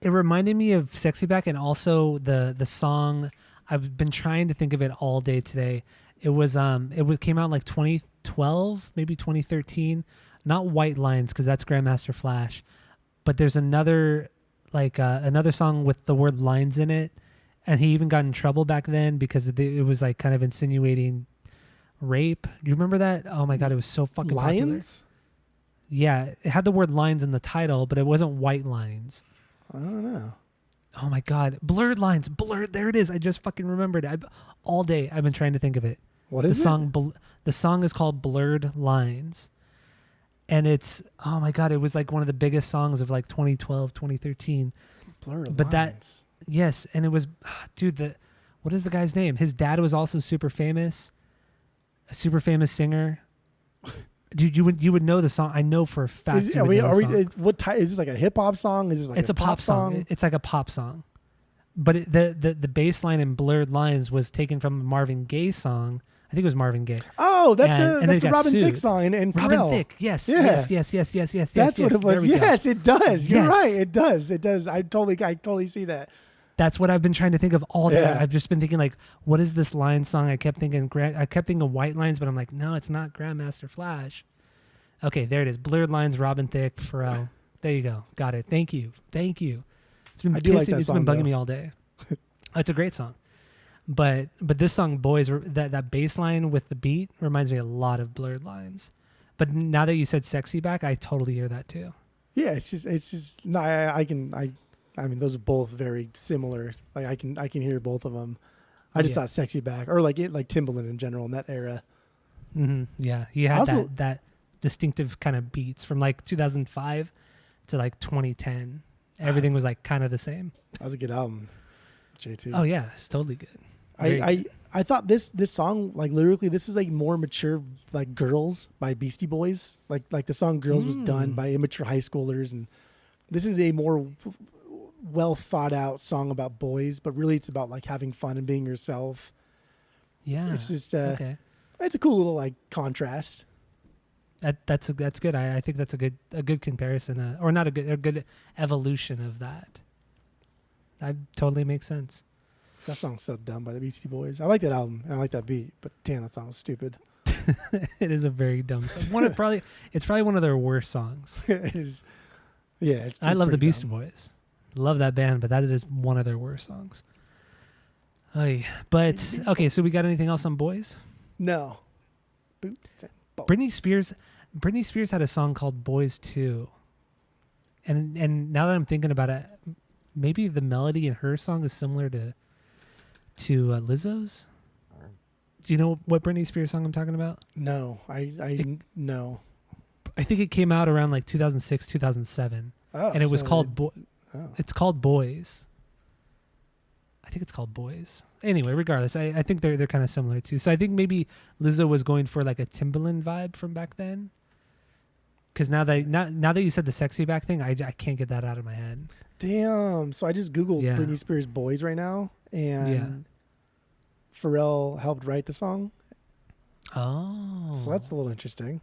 It reminded me of Sexy Back and also the song. I've been trying to think of it all day today. It came out in like 2012, maybe 2013. Not White Lines because that's Grandmaster Flash, but there's another song with the word lines in it, and he even got in trouble back then because it was like kind of insinuating rape. Do you remember that? Oh my god, it was so fucking Lions? Popular. Yeah, it had the word lines in the title, but it wasn't White Lines. I don't know. Oh my god, Blurred Lines. There it is. I just fucking remembered it. All day I've been trying to think of it. What is it? The song is called Blurred Lines. And it's, oh my god, it was like one of the biggest songs of like 2012, 2013. Blurred but Lines. Yes, and it was, dude, what is the guy's name? His dad was also super famous. a super famous singer. Dude, you would know the song. I know for a fact. Is, You are would we, know are the we, song. what type, is this like a hip hop song? Is this like It's a pop song? It's like a pop song, but the bass line in Blurred Lines was taken from a Marvin Gaye song. I think it was Marvin Gaye. Oh, that's And the they got Robin sued. Thicke song and Robin Pharrell. Thicke, yes, Yeah. yes. That's what it was. There we go. Yes, it does. You're Yes. right. It does. It does. I totally see that. That's what I've been trying to think of all day. Yeah. I've just been thinking like, what is this line song? I kept thinking White Lines, but I'm like, no, it's not Grandmaster Flash. Okay, there it is. Blurred Lines, Robin Thicke, Pharrell. There you go. Got it. Thank you. It's been I do like that it's song, been bugging though. me all day. It's a great song. But this song, Boys, that bass line with the beat reminds me a lot of Blurred Lines. But now that you said Sexy Back, I totally hear that too. Yeah, it's just no. I mean, those are both very similar. Like I can hear both of them. I just Yeah. thought "Sexy Back" or like Timbaland in general in that era. Mm-hmm. Yeah, he had Also- that distinctive kind of beats from like 2005 to like 2010. Everything was like kind of the same. That was a good album, J2. Oh yeah, it's totally good. Very good. I thought this song, like lyrically, this is like more mature, like "Girls" by Beastie Boys. Like the song "Girls" was done by immature high schoolers, and this is a more well thought out song about boys, but really it's about like having fun and being yourself. Yeah, It's just okay. it's a cool little like contrast. That's good. I think that's a good comparison, or not a good evolution of that. That totally makes sense. That song's so dumb by the Beastie Boys. I like that album and I like that beat, but damn, that song was stupid. It is a very dumb song. It's probably one of their worst songs. It is. Yeah, it's I love the pretty Beastie dumb. Boys. Love that band, but that is one of their worst songs. Oy. But okay, so we got anything else on Boys? No. Boots and bolts. Britney Spears had a song called Boys 2. And now that I'm thinking about it, maybe the melody in her song is similar to Lizzo's. Do you know what Britney Spears song I'm talking about? No, no. I think it came out around like 2006, 2007, Oh, and it was so called oh. It's called Boys. I think it's called Boys. Anyway, regardless, I think they're kind of similar too. So I think maybe Lizzo was going for like a Timbaland vibe from back then. Because now that you said the Sexy Back thing, I can't get that out of my head. Damn. So I just Googled Yeah. Britney Spears Boys right now, and Pharrell helped write the song. Oh, So that's a little interesting.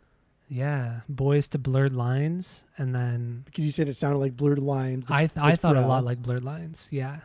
yeah, Boys to Blurred Lines, and then Because you said it sounded like Blurred Lines. which I was thought a Pharrell, lot like Blurred Lines. Yeah,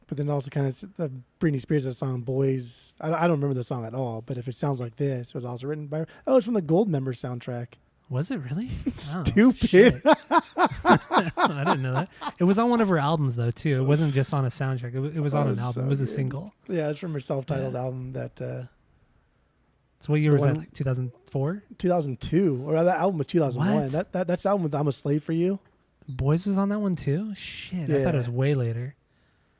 But then also kind of Britney Spears has a song Boys. I don't remember the song at all, but if it sounds like this, it was also written by. Oh, it's from the Goldmember soundtrack. was it really? Oh, Stupid. shit. I didn't know that. It was on one of her albums though too. It wasn't just on a soundtrack. It was on Oh, an album. so It was a good. single. Yeah, it's from her self-titled Yeah. album that So what year The was that? one- Like 2004? 2002, or that album was 2001. What? That's album with "I'm a Slave for You." Boys was on that one too. Shit, I thought it Yeah. was way later.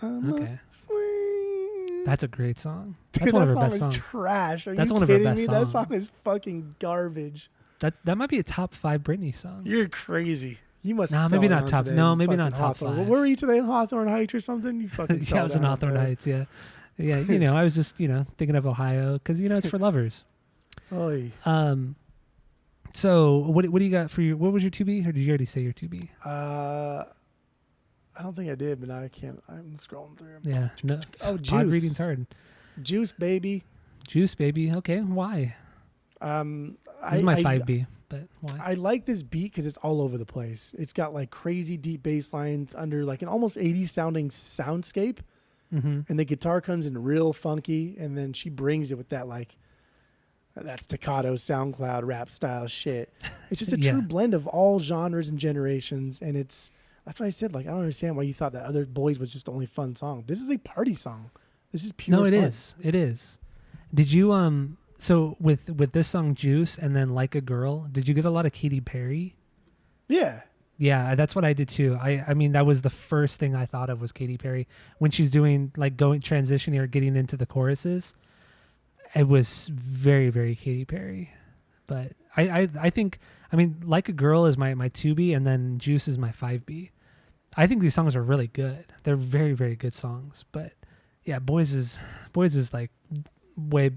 I'm a Okay. slave. That's a great song. Dude, That's one that of her song best is songs. trash. Are That's you one of her kidding best me? That songs. song is fucking garbage. That might be a top 5 Britney song. You're crazy. You must. Nah, have maybe fallen not on top- today no, in maybe not fucking top Hawthorne. 5. Where were you today? Hawthorne Heights or something? You fucking. Yeah, fell it was in down Hawthorne there. Heights. Yeah, yeah. I was just thinking of Ohio because it's for lovers. Oy. So what do you got for your? What was your 2B? Or did you already say your 2B? I don't think I did, but now I can't. I'm scrolling through. Yeah. No. Oh, Pod Juice. reading's hard. Juice, baby. Juice, baby. Okay, why? This is my 5B, but why? I like this beat because it's all over the place. It's got like crazy deep bass lines under like an almost 80s sounding soundscape. Mm-hmm. And the guitar comes in real funky. And then she brings it with that like that staccato SoundCloud rap style shit. It's just a Yeah. true blend of all genres and generations. And that's why I said, like, I don't understand why you thought that Other Boys was just the only fun song. This is a party song. This is pure No, it fun. is. It is. Did you So with this song Juice and then Like a Girl, did you get a lot of Katy Perry? Yeah. Yeah, that's what I did too. I mean that was the first thing I thought of was Katy Perry when she's doing like transitioning or getting into the choruses. It was very, very Katy Perry. But I think Like a Girl is my 2B and then Juice is my 5B. I think these songs are really good. They're very, very good songs. But yeah, Boys is like way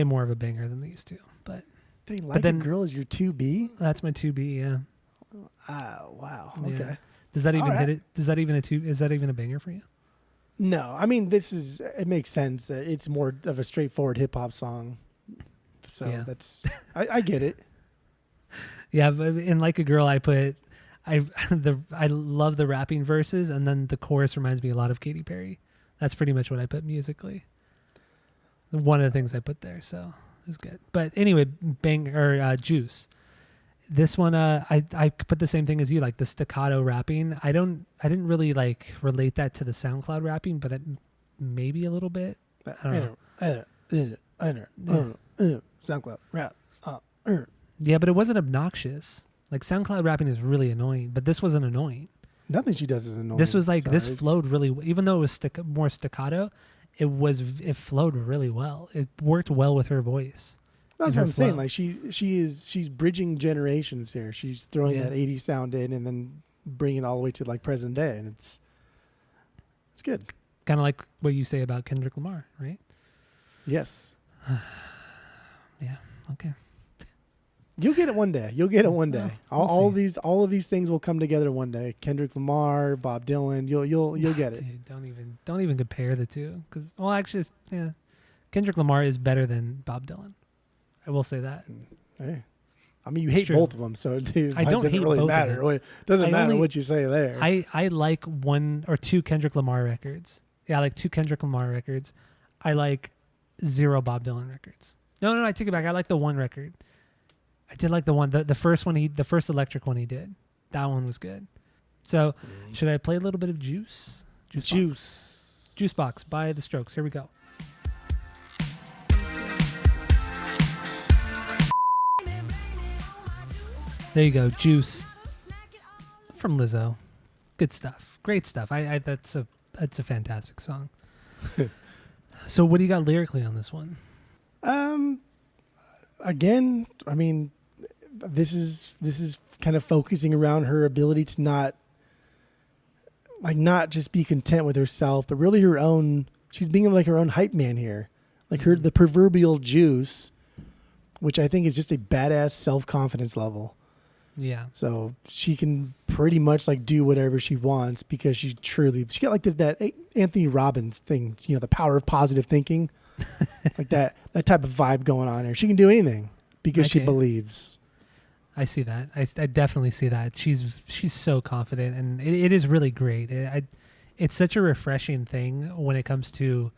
more of a banger than these two. But Dang, but then a Girl is your 2B? that's my 2B. Yeah. Oh, wow. Yeah. Okay. Does that even All right. hit it? Does that even is that even a banger for you? No, I mean, it makes sense. It's more of a straightforward hip hop song. So Yeah. I get it. Yeah, but in Like a Girl, I love the rapping verses, and then the chorus reminds me a lot of Katy Perry. That's pretty much what I put musically. One of the things I put there, so it was good. But anyway, Juice. This one, I put the same thing as you, like the staccato rapping. I didn't really like relate that to the SoundCloud rapping, but maybe a little bit. I don't know. SoundCloud rap. Yeah, but it wasn't obnoxious. Like SoundCloud rapping is really annoying, but this wasn't annoying. Nothing she does is annoying. This was like this flowed really, even though it was more staccato, it flowed really well. It worked well with her voice. That's what I'm saying. Like she's bridging generations here. She's throwing that 80s sound in and then bringing it all the way to like present day, and it's good. Kind of like what you say about Kendrick Lamar, right? Yes. Yeah. Okay. You'll get it one day. All of these things will come together one day. Kendrick Lamar, Bob Dylan. You'll get it. Dude, don't even compare the two, because actually, yeah, Kendrick Lamar is better than Bob Dylan. I will say that. Hey. I mean, you hate both of them, so it doesn't really matter. It doesn't matter what you say there. I like one or two Kendrick Lamar records. Yeah, I like 2 Kendrick Lamar records. I like 0 Bob Dylan records. No, I take it back. I like the one record. I did like the one, the first one the first electric one he did. That one was good. So, should I play a little bit of Juice? Juice Box by The Strokes. Here we go. There you go, Juice from Lizzo. Good stuff. Great stuff. That's a fantastic song. So what do you got lyrically on this one? Again, I mean, this is kind of focusing around her ability to not just be content with herself, but really she's being like her own hype man here. Like the proverbial juice, which I think is just a badass self-confidence level. Yeah. So she can pretty much like do whatever she wants because she got like that Anthony Robbins thing, the power of positive thinking, like that type of vibe going on here. She can do anything because she believes. I see that. I definitely see that. She's so confident, and it is really great. It's such a refreshing thing when it comes to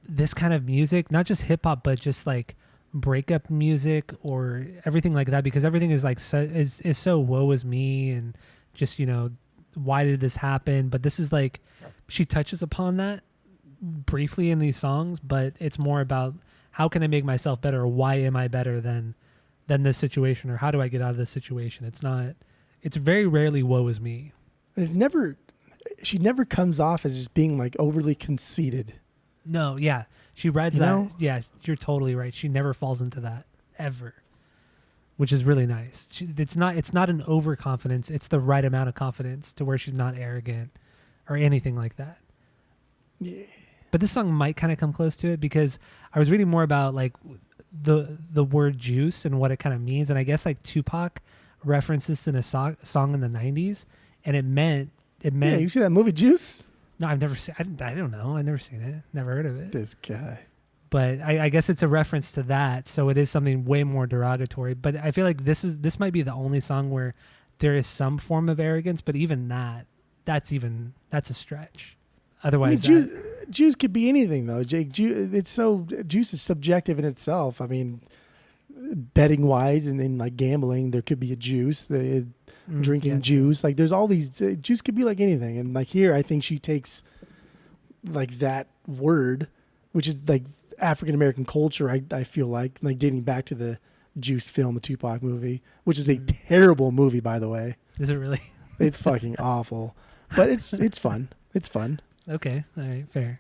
this kind of music, not just hip hop, but just like breakup music or everything like that, because everything is like is so woe is me and just why did this happen, but this is like she touches upon that briefly in these songs, but it's more about how can I make myself better, or why am I better than this situation, or how do I get out of this situation. It's very rarely woe is me. She never comes off as just being like overly conceited. No, yeah. She rides that. Yeah, you're totally right. She never falls into that ever, which is really nice. It's not an overconfidence. It's the right amount of confidence to where she's not arrogant or anything like that. Yeah. But this song might kind of come close to it, because I was reading more about like the word juice and what it kind of means, and I guess like Tupac referenced this in a song in the 90s, and it meant. Yeah, you see that movie Juice? No, I've never seen. I don't know. I've never seen it. Never heard of it. This guy. But I guess it's a reference to that, so it is something way more derogatory. But I feel like this might be the only song where there is some form of arrogance. But even that's a stretch. Otherwise, juice could be anything though. Jake, juice is subjective in itself. I mean, betting wise and in like gambling, there could be a juice. Drinking juice, like there's all these. Juice could be like anything, and like here, I think she takes like that word, which is like African American culture. I feel like dating back to the Juice film, the Tupac movie, which is a terrible movie, by the way. Is it really? It's fucking awful, but it's fun. It's fun. Okay, all right, fair.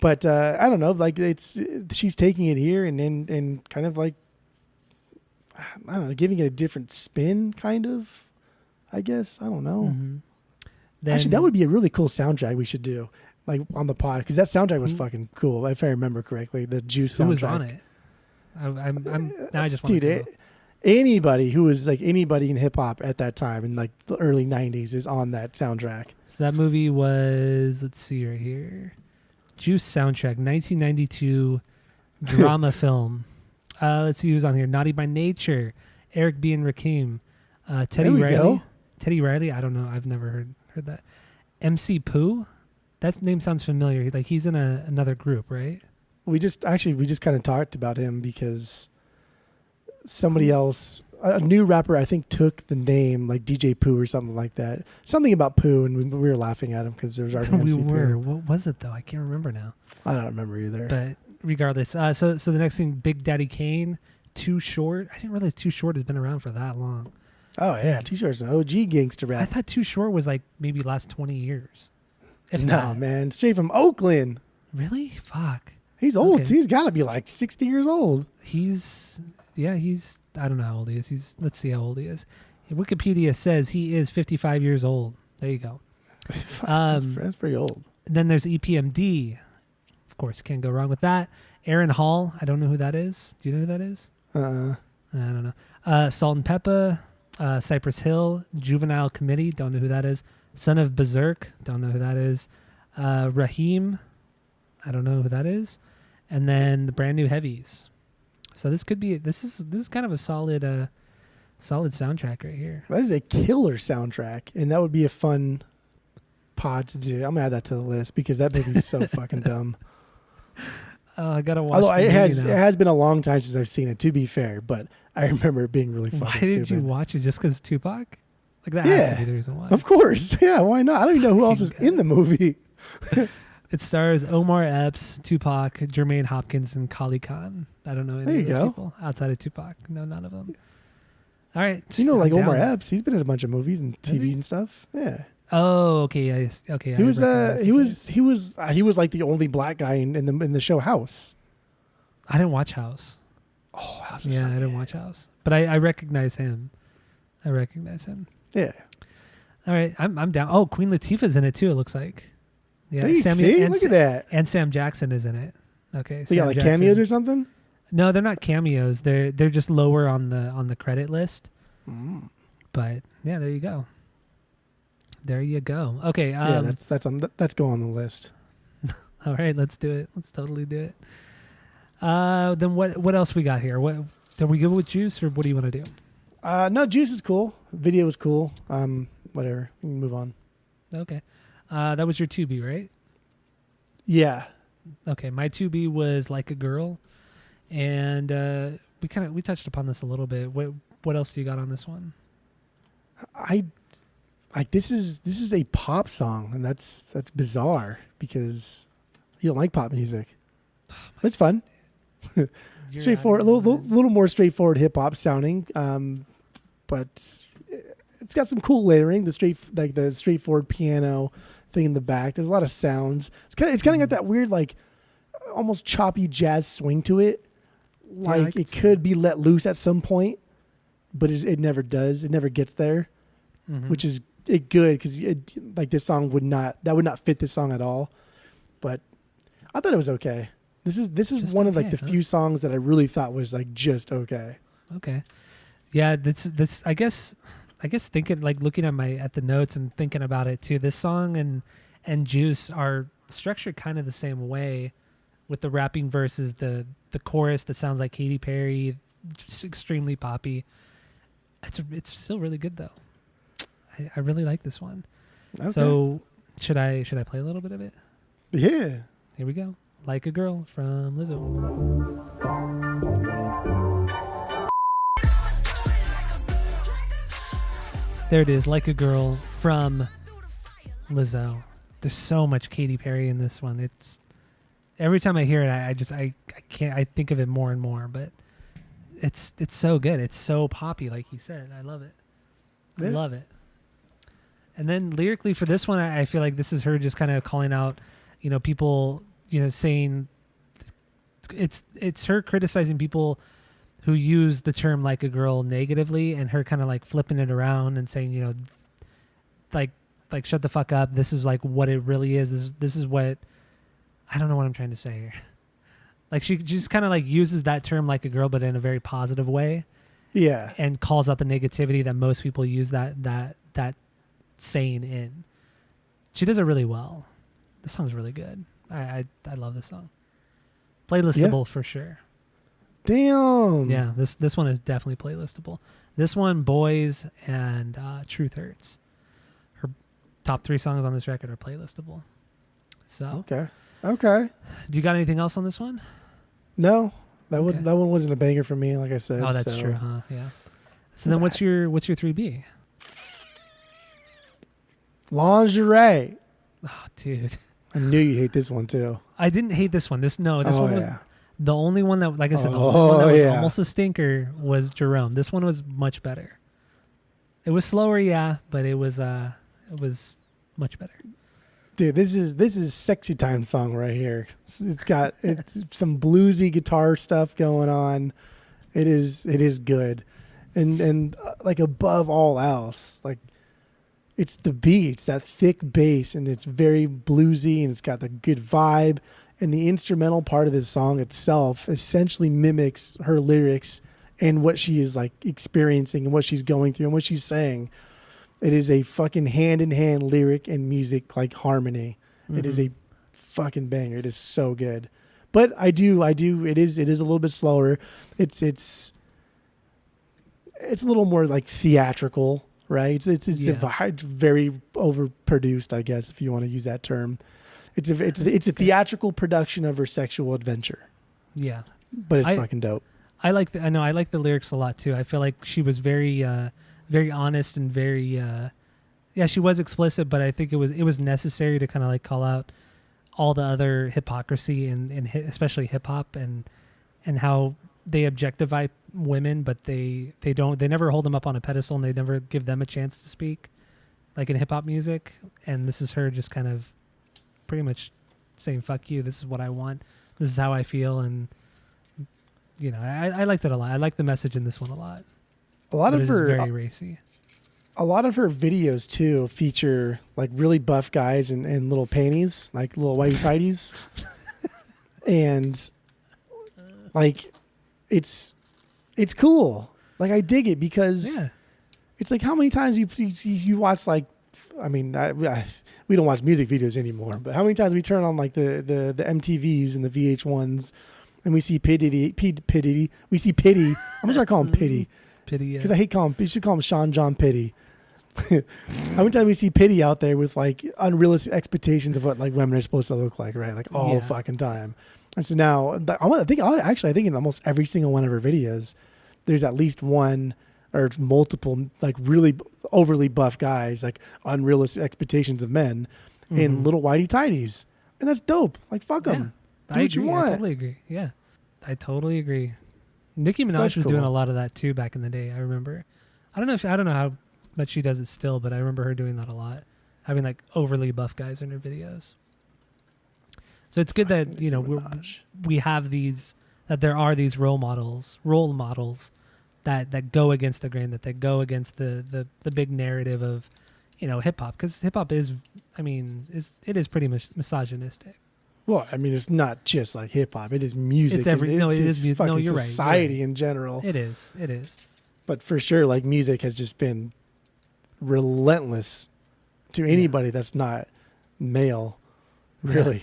But I don't know, like she's taking it here and kind of like I don't know, giving it a different spin, kind of. I guess. I don't know. Mm-hmm. Actually, that would be a really cool soundtrack we should do, like on the pod, because that soundtrack was fucking cool. If I remember correctly, the Juice soundtrack. Who was on it? I'm now I just want Dude, to go. anybody who was like anybody in hip hop at that time in like the early '90s is on that soundtrack. So that movie was, let's see right here, Juice soundtrack, 1992 drama film. Let's see who's on here. Naughty by Nature, Eric B. and Rakim, Teddy There we Riley. go. Teddy Riley. I don't know. I've never heard that. MC Pooh. That name sounds familiar. Like he's in another group, right? We just kind of talked about him because somebody else, a new rapper, I think took the name like DJ Pooh or something like that. Something about Pooh, and we were laughing at him because there was already We MC were. Pooh. What was it though? I can't remember now. I don't remember either. But regardless, so the next thing, Big Daddy Kane, Too Short. I didn't realize Too Short has been around for that long. Oh yeah, T-Shirt's an OG gangster I rap. thought Too Short was like maybe last 20 years. If No not. man, straight from Oakland. Really? Fuck. He's old. Okay. He's got to be like 60 years old. He's I don't know how old he is. Let's see how old he is. Wikipedia says he is 55 years old. There you go. That's pretty old. Then there's EPMD. Of course, can't go wrong with that. Aaron Hall. I don't know who that is. Do you know who that is? I don't know. Salt and Pepper. Cypress Hill. Juvenile Committee. Don't know who that is. Son of Berserk. Don't know who that is. Raheem. I don't know who that is. And then the Brand New Heavies. So this is kind of a solid soundtrack right here. That is a killer soundtrack, and that would be a fun pod to do. I'm gonna add that to the list because that movie's so fucking dumb. I gotta watch. Although the it movie now. has been a long time since I've seen it. To be fair, but I remember it being really fucking Why stupid. did you watch it? Just because Tupac? Like that has to be the reason why. Of course. Yeah, why not? I don't even know who else is in the movie. It stars Omar Epps, Tupac, Jermaine Hopkins, and Kali Khan. I don't know any There of you those go. people outside of Tupac. No, none of them. All right. You know, I'm like Omar down. Epps, he's been in a bunch of movies and Has he? TV and stuff. Yeah. Oh, okay. Yes. Okay. He was like the only black guy in the show House. I didn't watch House. Oh, House is Yeah, so I didn't good. watch House, but I recognize him. Yeah. All right, I'm down. Oh, Queen Latifah's in it too. It looks like. Yeah, There you see? Look at that. And Sam Jackson is in it. Okay, They got like cameos or something? No, they're not cameos. They're just lower on the credit list. Mm. But yeah, there you go. There you go. Okay. Yeah, that's go on the list. All right, let's do it. Let's totally do it. Then what else we got here? What are we good with Juice, or what do you want to do? No, Juice is cool. Video is cool. Whatever. We can move on. Okay. That was your 2B, right? Yeah. Okay, my 2B was Like a Girl, and we touched upon this a little bit. What else do you got on this one? This is a pop song, and that's bizarre because you don't like pop music. But it's fun. Straightforward, a little more straightforward hip hop sounding, but it's got some cool layering. The straightforward piano thing in the back. There's a lot of sounds. It's kind of got that weird like almost choppy jazz swing to it. Like it could be let loose at some point, but it never does. It never gets there, which is good because like this song would not fit this song at all. But I thought it was okay. This is Just one of like okay, the few songs that I really thought was like just okay. Okay. Yeah, this I guess thinking like looking at the notes and thinking about it too. This song and Juice are structured kind of the same way, with the rapping versus the chorus that sounds like Katy Perry, just extremely poppy. It's still really good though. I really like this one. Okay. So should I play a little bit of it? Yeah. Here we go. Like a Girl from Lizzo. There it is, Like a Girl from Lizzo. There's so much Katy Perry in this one. It's every time I hear it, I can't. I think of it more and more. But it's so good. It's so poppy, like you said. I love it. Yeah. I love it. And then lyrically for this one, I feel like this is her just kind of calling out, people, saying it's her criticizing people who use the term like a girl negatively, and her kind of like flipping it around and saying, like shut the fuck up. This is like what it really is. This is what, I don't know what I'm trying to say here. Like she just kind of like uses that term like a girl, but in a very positive way, Yeah. and calls out the negativity that most people use that saying in. She does it really well. This song's really good. I love this song. Playlistable for sure. Damn. Yeah, this one is definitely playlistable. This one, Boys and Truth Hurts. Her top 3 songs on this record are playlistable. So Okay. do you got anything else on this one? No, that one wasn't a banger for me. Like I said. Oh, that's true, huh? Yeah. So then, what's your 3B? Lingerie. Oh, dude. I knew you'd hate this one too. I didn't hate this one. This one was the only one that, like I said, the only Oh, one that was yeah. almost a stinker was Jerome. This one was much better. It was slower, yeah, but it was much better. Dude, this is sexy time song right here. It's got some bluesy guitar stuff going on. It is good, and like above all else, like it's the beat, it's that thick bass, and it's very bluesy, and it's got the good vibe. And the instrumental part of this song itself essentially mimics her lyrics and what she is like experiencing and what she's going through and what she's saying. It is a fucking hand-in-hand lyric and music like harmony. Mm-hmm. It is a fucking banger. It is so good. But I do. It is a little bit slower. It's a little more like theatrical, right? It's very overproduced, I guess, if you want to use that term. It's a theatrical production of her sexual adventure. Yeah, but it's fucking dope. I like the lyrics a lot too. I feel like she was very very honest and very she was explicit, but I think it was necessary to kind of like call out all the other hypocrisy in especially hip hop and how they objectify women, but they never hold them up on a pedestal and they never give them a chance to speak, like in hip hop music. And this is her just kind of pretty much saying fuck you, this is what I want, this is how I feel. And you know, I liked it a lot. I like the message in this one a lot. A lot of her very racy. A lot of her videos too feature like really buff guys in little panties, like little whitey tighties. And like it's cool. Like I dig it because it's like how many times you watch like, I mean, we don't watch music videos anymore, but how many times we turn on like the MTVs and the VH1s and we see Pity. We see Pity. I'm gonna start calling him Pity. Pity, because I hate calling him. You should call him Sean John Pity. How many times we see Pity out there with like unrealistic expectations of what like women are supposed to look like, right? Like all the fucking time. And so now I think in almost every single one of her videos, there's at least one or multiple like really overly buff guys, like unrealistic expectations of men in little whitey tighties, and that's dope. Like fuck them. Do what you want. I totally agree. Yeah, I totally agree. Nicki Minaj was doing a lot of that too back in the day. I remember. I don't know how much she does it still, but I remember her doing that a lot, having like overly buff guys in her videos. So it's good that we have these, that there are these role models that go against the grain, that go against the big narrative of, you know, hip hop, because hip hop is, I mean, it is pretty much misogynistic. Well, I mean, it's not just like hip hop; it is music. It's every it is fucking no, you're society right. in general. It is. But for sure, like music has just been relentless to anybody that's not male. Really.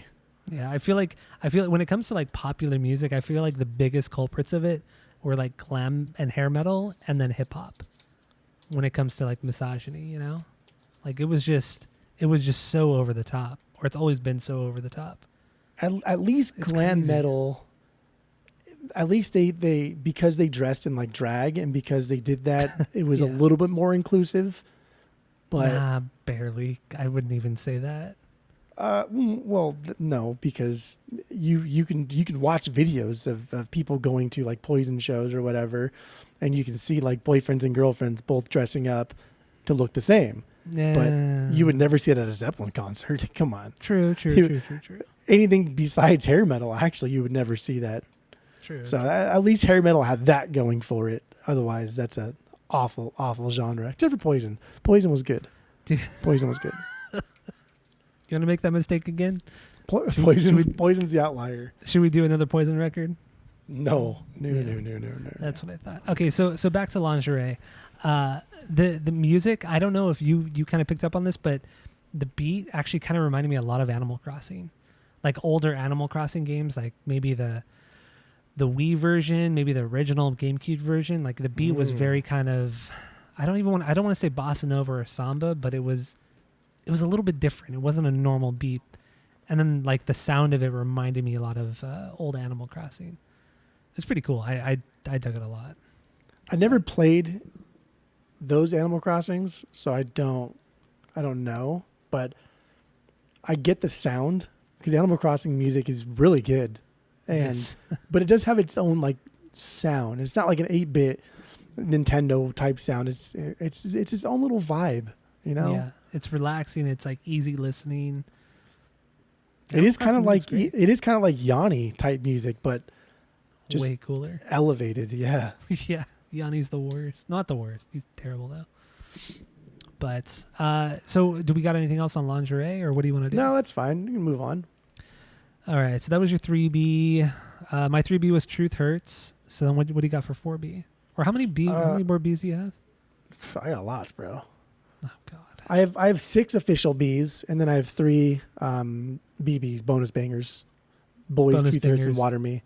Yeah, I feel like when it comes to like popular music, I feel like the biggest culprits of it were like glam and hair metal, and then hip hop. When it comes to like misogyny, you know, like it was just so over the top, or it's always been so over the top. At least it's glam crazy. Metal. At least they because they dressed in like drag, and because they did that, it was a little bit more inclusive. But barely. I wouldn't even say that. Well, no, because you can watch videos of people going to like Poison shows or whatever, and you can see like boyfriends and girlfriends both dressing up to look the same. Yeah. But you would never see it at a Zeppelin concert. Come on. True. Anything besides hair metal, actually, you would never see that. True. So at least hair metal had that going for it. Otherwise, that's an awful genre. Except for Poison. Poison was good. Dude. Poison was good. You want to make that mistake again? Poison's the outlier. Should we do another Poison record? No. Yeah. No. That's what I thought. Okay, so back to Lingerie. The music, I don't know if you kind of picked up on this, but the beat actually kind of reminded me a lot of Animal Crossing. Like older Animal Crossing games, like maybe the Wii version, maybe the original GameCube version. Like the beat was very kind of, I don't want to say bossa nova or samba, but it was a little bit different. It wasn't a normal beat. And then like the sound of it reminded me a lot of old Animal Crossing. It's pretty cool. I dug it a lot. I never played those Animal Crossings, so I don't know, but I get the sound because Animal Crossing music is really good, and Yes. but it does have its own like sound. It's not like an 8-bit Nintendo type sound. It's its own little vibe, you know. Yeah, it's relaxing. It's like easy listening. It is kind of like great. Yanni type music, but just Way cooler. elevated. Yeah. Yeah, Yanni's the worst. Not the worst. He's terrible though. But so do we got anything else on Lingerie, or what do you want to do? No, that's fine. You can move on. All right. So that was your 3B. My 3B was Truth Hurts. So then what do you got for 4B? Or how many more Bs do you have? I got lots, bro. Oh God. I have 6 official Bs, and then I have 3 BBs, bonus bangers, Boys, Bonus Truth Hurts, and bangers. Water Me.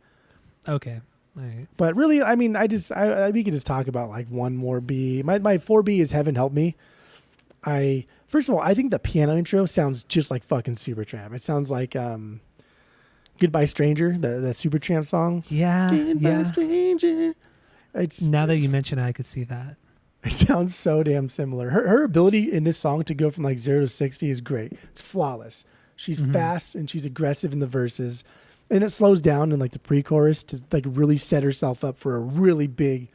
Okay. All right. But really, I mean, we could just talk about like one more B. My 4B is Heaven Help Me. First of all, I think the piano intro sounds just like fucking Supertramp. It sounds like Goodbye Stranger, the Supertramp song. Yeah. Goodbye Yeah. Stranger. Now that you mention it, I could see that. It sounds so damn similar. Her ability in this song to go from like 0 to 60 is great. It's flawless. She's fast and she's aggressive in the verses, and it slows down in like the pre-chorus to like really set herself up for a really big,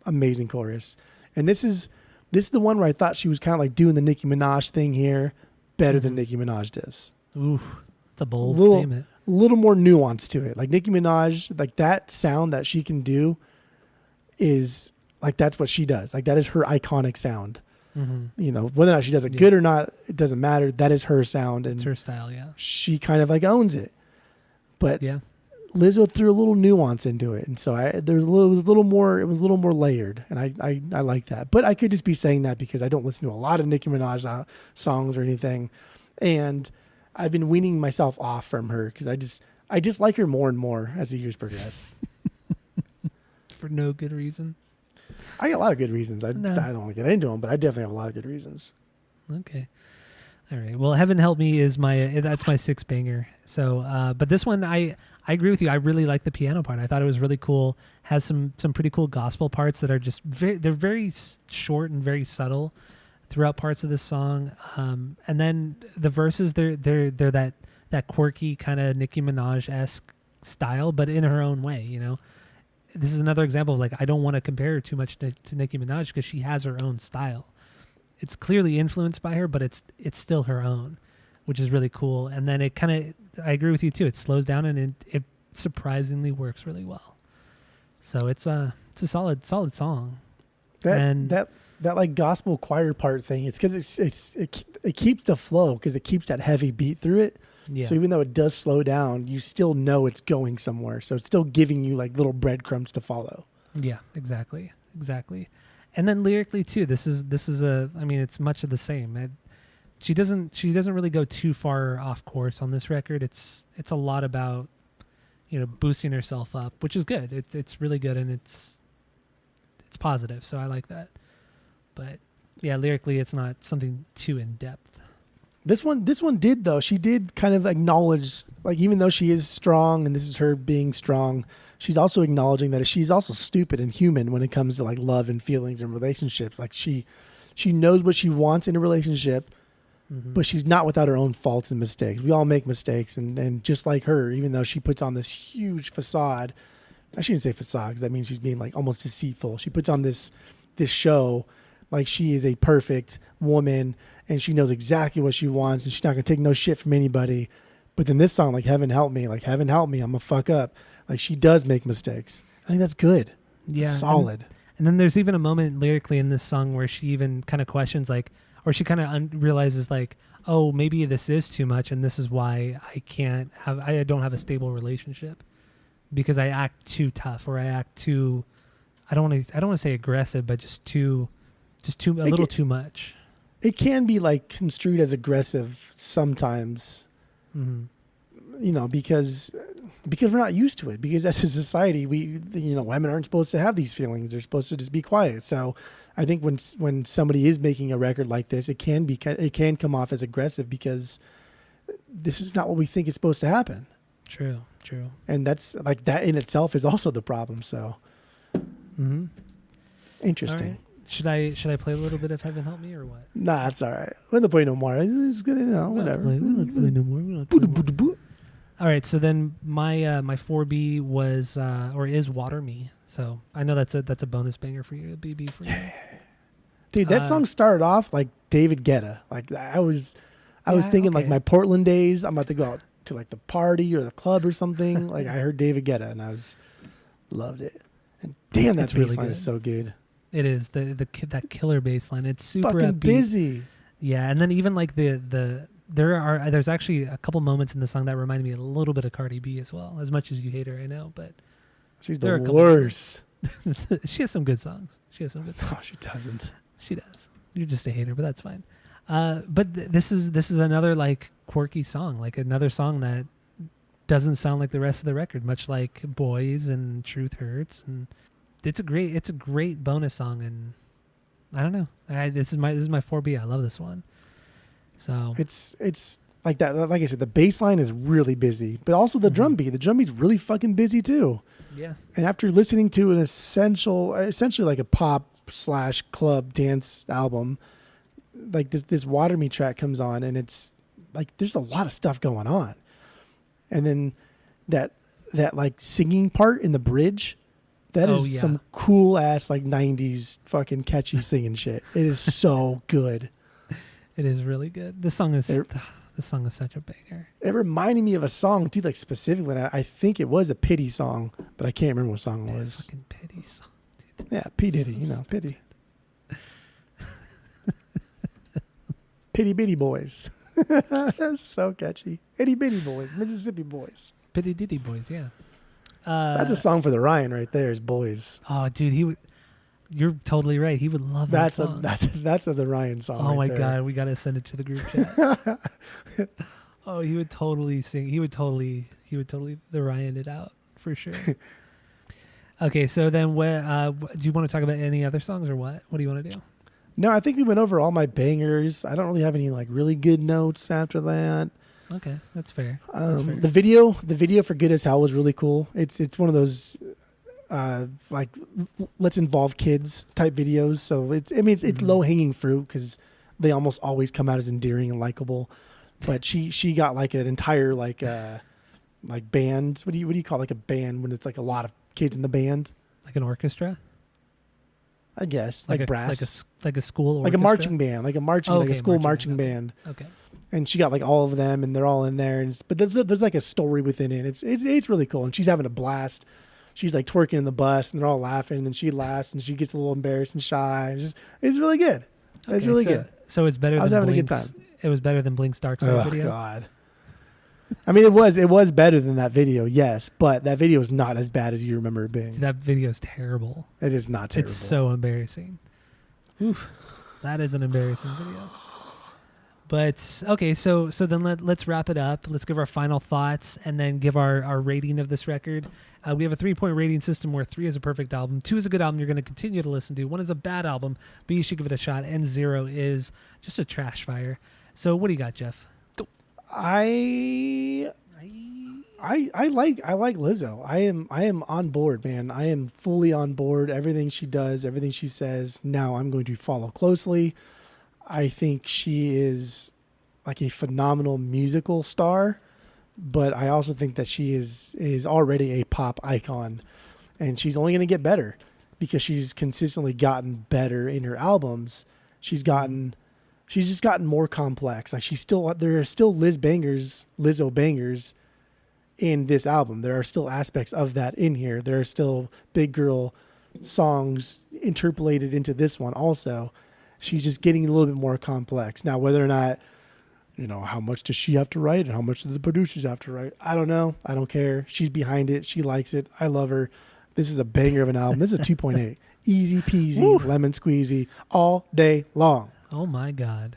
amazing chorus. And this is the one where I thought she was kind of like doing the Nicki Minaj thing here better than Nicki Minaj does. Ooh, that's a bold Little- statement. A little more nuance to it. Like Nicki Minaj, like that sound that she can do is like, that's what she does. Like that is her iconic sound. Mm-hmm. You know, whether or not she does it good or not, it doesn't matter. That is her sound, and It's her style, yeah. she kind of like owns it. But Yeah. Lizzo threw a little nuance into it, and so it was a little more layered, and I like that. But I could just be saying that because I don't listen to a lot of Nicki Minaj songs or anything, and I've been weaning myself off from her because I just like her more and more as the years progress. For no good reason. I got a lot of good reasons. I No. don't want to get into them, but I definitely have a lot of good reasons. Okay. All right. Well, Heaven Help Me is that's my 6 banger. So, but this one, I agree with you. I really like the piano part. I thought it was really cool. Has some pretty cool gospel parts that are just they're very short and very subtle throughout parts of this song. And then the verses, they're that quirky kind of Nicki Minaj-esque style, but in her own way. You know, this is another example of like I don't want to compare her too much to Nicki Minaj because she has her own style. It's clearly influenced by her, but it's still her own, which is really cool. And then it kind of, I agree with you too. It slows down and it surprisingly works really well. So it's a solid song. That like gospel choir part thing. It's because it keeps the flow because it keeps that heavy beat through it. Yeah. So even though it does slow down, you still know it's going somewhere. So it's still giving you like little breadcrumbs to follow. Yeah, exactly. And then lyrically too, this is it's much of the same. She doesn't really go too far off course on this record. It's a lot about, you know, boosting herself up, which is good. It's really good and it's positive. So I like that. But yeah, lyrically, it's not something too in depth. This one did though. She did kind of acknowledge, like, even though she is strong and this is her being strong, she's also acknowledging that she's also stupid and human when it comes to like love and feelings and relationships. Like she knows what she wants in a relationship, but she's not without her own faults and mistakes. We all make mistakes, and just like her, even though she puts on this huge facade, I shouldn't say facade because that means she's being like almost deceitful. She puts on this show like she is a perfect woman and she knows exactly what she wants and she's not going to take no shit from anybody. But then this song, like Heaven Help Me, I'm going to fuck up. Like she does make mistakes. I think that's good. Yeah. That's solid. And then there's even a moment lyrically in this song where she even kind of questions like, or she kind of realizes like, oh, maybe this is too much, and this is why I don't have a stable relationship because I act too tough, or I act too, I don't want to say aggressive, but just a little too much. It can be like construed as aggressive sometimes, because we're not used to it. Because as a society, women aren't supposed to have these feelings. They're supposed to just be quiet. So I think when somebody is making a record like this, it can come off as aggressive because this is not what we think is supposed to happen. True. And that's like that in itself is also the problem. So interesting. Right. Should I play a little bit of Heaven Help Me or what? Nah, it's all right. We're not play no more. It's good, whatever. We're not play no more. All right, so then my my 4B was or is Water Me. So I know that's a bonus banger for you, a BB for you. Dude, that song started off like David Guetta. Like I was thinking like my Portland days. I'm about to go out to like the party or the club or something. Like I heard David Guetta and loved it. And damn, that bass line is so good. It is that killer bass line. It's super fucking upbeat. busy. Yeah, and then even like there's actually a couple moments in the song that reminded me a little bit of Cardi B as well. As much as you hate her, I know, but she's the worst. She has some good songs. Oh, she doesn't. She does. You're just a hater, but that's fine. But this is another like quirky song, like another song that doesn't sound like the rest of the record, much like Boys and Truth Hurts, and it's a great bonus song, and I don't know. This is my 4B. I love this one. So it's like that. Like I said, the bass line is really busy, but also the drum beat. The drum beat's really fucking busy too. Yeah. And after listening to an essentially like a pop / club dance album, like this Water Me track comes on, and it's like there's a lot of stuff going on, and then that like singing part in the bridge. That is some cool ass like 90s fucking catchy singing shit. It is so good. It is really good. This song is such a banger. It reminded me of a song, dude, like specifically. I think it was a Pity song, but I can't remember what song it was. Fucking Pity song. Dude, yeah, P Diddy, Pity. Pitty Bitty Boys. That's so catchy. Itty Bitty Boys, Mississippi Boys. Pitty Diddy Boys, yeah. That's a song for the Ryan right there. Is Boys. Oh, dude, you're totally right. He would love that song. That's the Ryan song. Oh right my god, we gotta send it to the group chat. Oh, he would totally sing. He would totally the Ryan it out for sure. Okay, so then do you want to talk about any other songs or what? What do you want to do? No, I think we went over all my bangers. I don't really have any like really good notes after that. Okay, that's fair. The video for Good as Hell was really cool. It's one of those like let's involve kids type videos. So it's low hanging fruit because they almost always come out as endearing and likable. But she got like an entire like band. What do you call like a band when it's like a lot of kids in the band? Like an orchestra. I guess like brass, like a school, orchestra? Like a marching band, like a school marching band. Okay. And she got like all of them, and they're all in there. But there's like a story within it. It's really cool, and she's having a blast. She's like twerking in the bus, and they're all laughing. And then she laughs, and she gets a little embarrassed and shy. It's really good. Okay, it's really good. So it's better. I was having a good time. It was better than Blink's Dark Side video. Oh God. I mean, it was better than that video, yes, but that video is not as bad as you remember it being. That video is terrible. It is not terrible. It's so embarrassing. Oof, that is an embarrassing video. But okay, so then let's wrap it up. Let's give our final thoughts and then give our rating of this record. We have a 3-point rating system where 3 is a perfect album, 2 is a good album you're going to continue to listen to, 1 is a bad album, but you should give it a shot, and 0 is just a trash fire. So what do you got, Jeff? Go. I like Lizzo. I am on board, man. I am fully on board. Everything she does, everything she says. Now I'm going to follow closely. I think she is like a phenomenal musical star, but I also think that she is already a pop icon, and she's only going to get better because she's consistently gotten better in her albums. She's just gotten more complex. Like there are still Lizzo bangers in this album. There are still aspects of that in here. There are still big girl songs interpolated into this one also. She's just getting a little bit more complex. Now, whether or not, how much does she have to write and how much do the producers have to write? I don't know. I don't care. She's behind it. She likes it. I love her. This is a banger of an album. This is a 2.8. Easy peasy, Woo. lemon squeezy, all day long. Oh my God.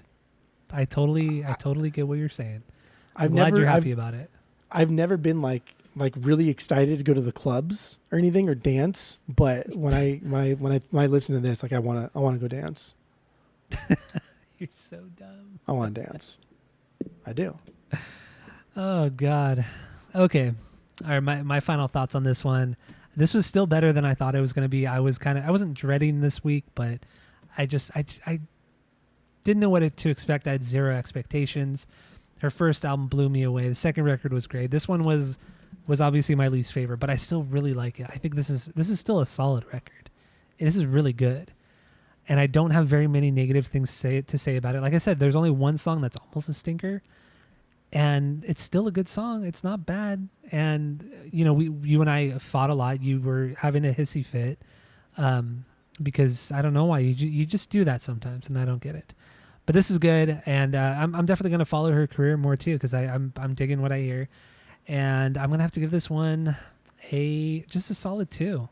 I totally get what you're saying. I'm I've glad never, you're happy about it. I've never been like really excited to go to the clubs or anything or dance, but when I listen to this, like I want to go dance. You're so dumb. I want to dance. I do. Oh God. Okay. All right. My final thoughts on this one. This was still better than I thought it was going to be. I wasn't dreading this week, but I didn't know what to expect. I had zero expectations. Her first album blew me away. The second record was great. This one was obviously my least favorite, but I still really like it. I think this is still a solid record. This is really good. And I don't have very many negative things to say about it. Like I said, there's only one song that's almost a stinker, and it's still a good song. It's not bad. And you and I fought a lot. You were having a hissy fit because I don't know why you just do that sometimes, and I don't get it. But this is good, and I'm definitely going to follow her career more too because I'm digging what I hear, and I'm going to have to give this one just a solid 2.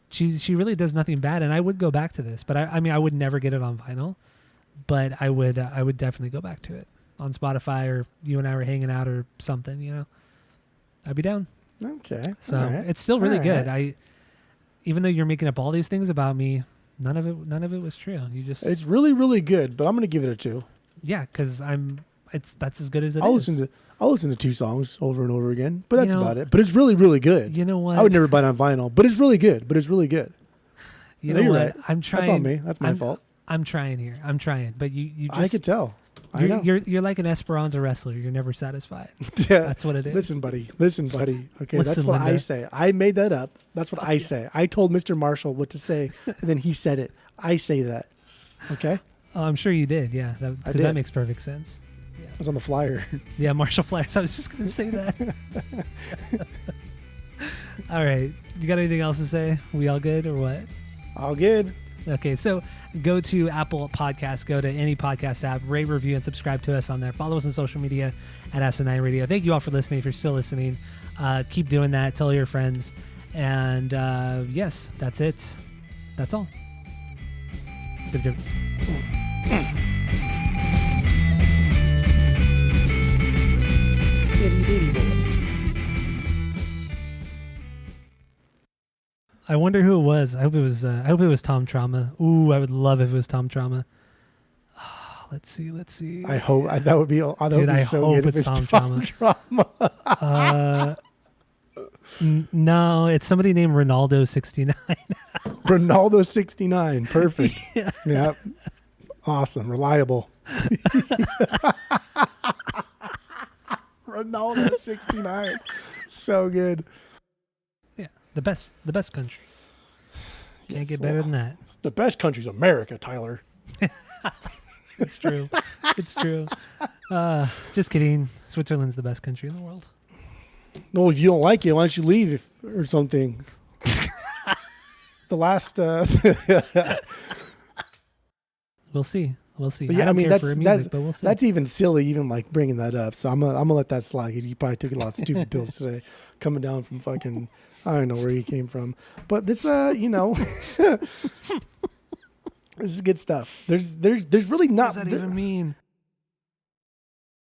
She really does nothing bad, and I would go back to this, but I would never get it on vinyl, but I would definitely go back to it on Spotify, or you and I were hanging out or something, I'd be down. Okay. So right. it's still really All good. right. Even though you're making up all these things about me, none of it was true. It's really, really good, but I'm going to give it a 2. Yeah, because that's as good as it I'll is. listen to 2 songs over and over again, but that's about it. But it's really, really good. You know what? I would never buy it on vinyl, but it's really good. You know you're what? right. I'm trying. That's on me. That's my fault. I'm trying here. I'm trying, but you just, I could tell. I know. You're like an Esperanza wrestler. You're never satisfied. Yeah. That's what it is. Listen, buddy. Okay, that's Listen, what I Linda. say. I made that up. That's what I say. I told Mr. Marshall what to say, and then he said it. I say that. Okay? Oh, I'm sure you did. Yeah, because that makes perfect sense. I was on the flyer. Yeah, Marshall Flyers. I was just going to say that. All right. You got anything else to say? We all good or what? All good. Okay, so go to Apple Podcasts, go to any podcast app, rate, review, and subscribe to us on there. Follow us on social media at SN9 Radio. Thank you all for listening. If you're still listening, keep doing that. Tell your friends. And yes, that's it. That's all. I wonder who it was. I hope it was Tom Trauma. Ooh, I would love if it was Tom Trauma. Oh, let's see. I hope that would be. That would be I so hope good if it's it's Tom Trauma. No, it's somebody named Ronaldo69. Ronaldo 69. Perfect. Yeah. Yep. Awesome. Reliable. Ronaldo 69. So good. Yeah, the best country. Can't Yes, get better than that. The best country's America, Tyler. It's true. It's true. Just kidding. Switzerland's the best country in the world. No, if you don't like it, why don't you leave or something? The last. We'll see. But yeah, I mean but we'll see. that's even silly, even like bringing that up. So I'm gonna let that slide because you probably took a lot of stupid pills today, coming down from fucking I don't know where you came from. But this, this is good stuff. There's really not. What does that even mean?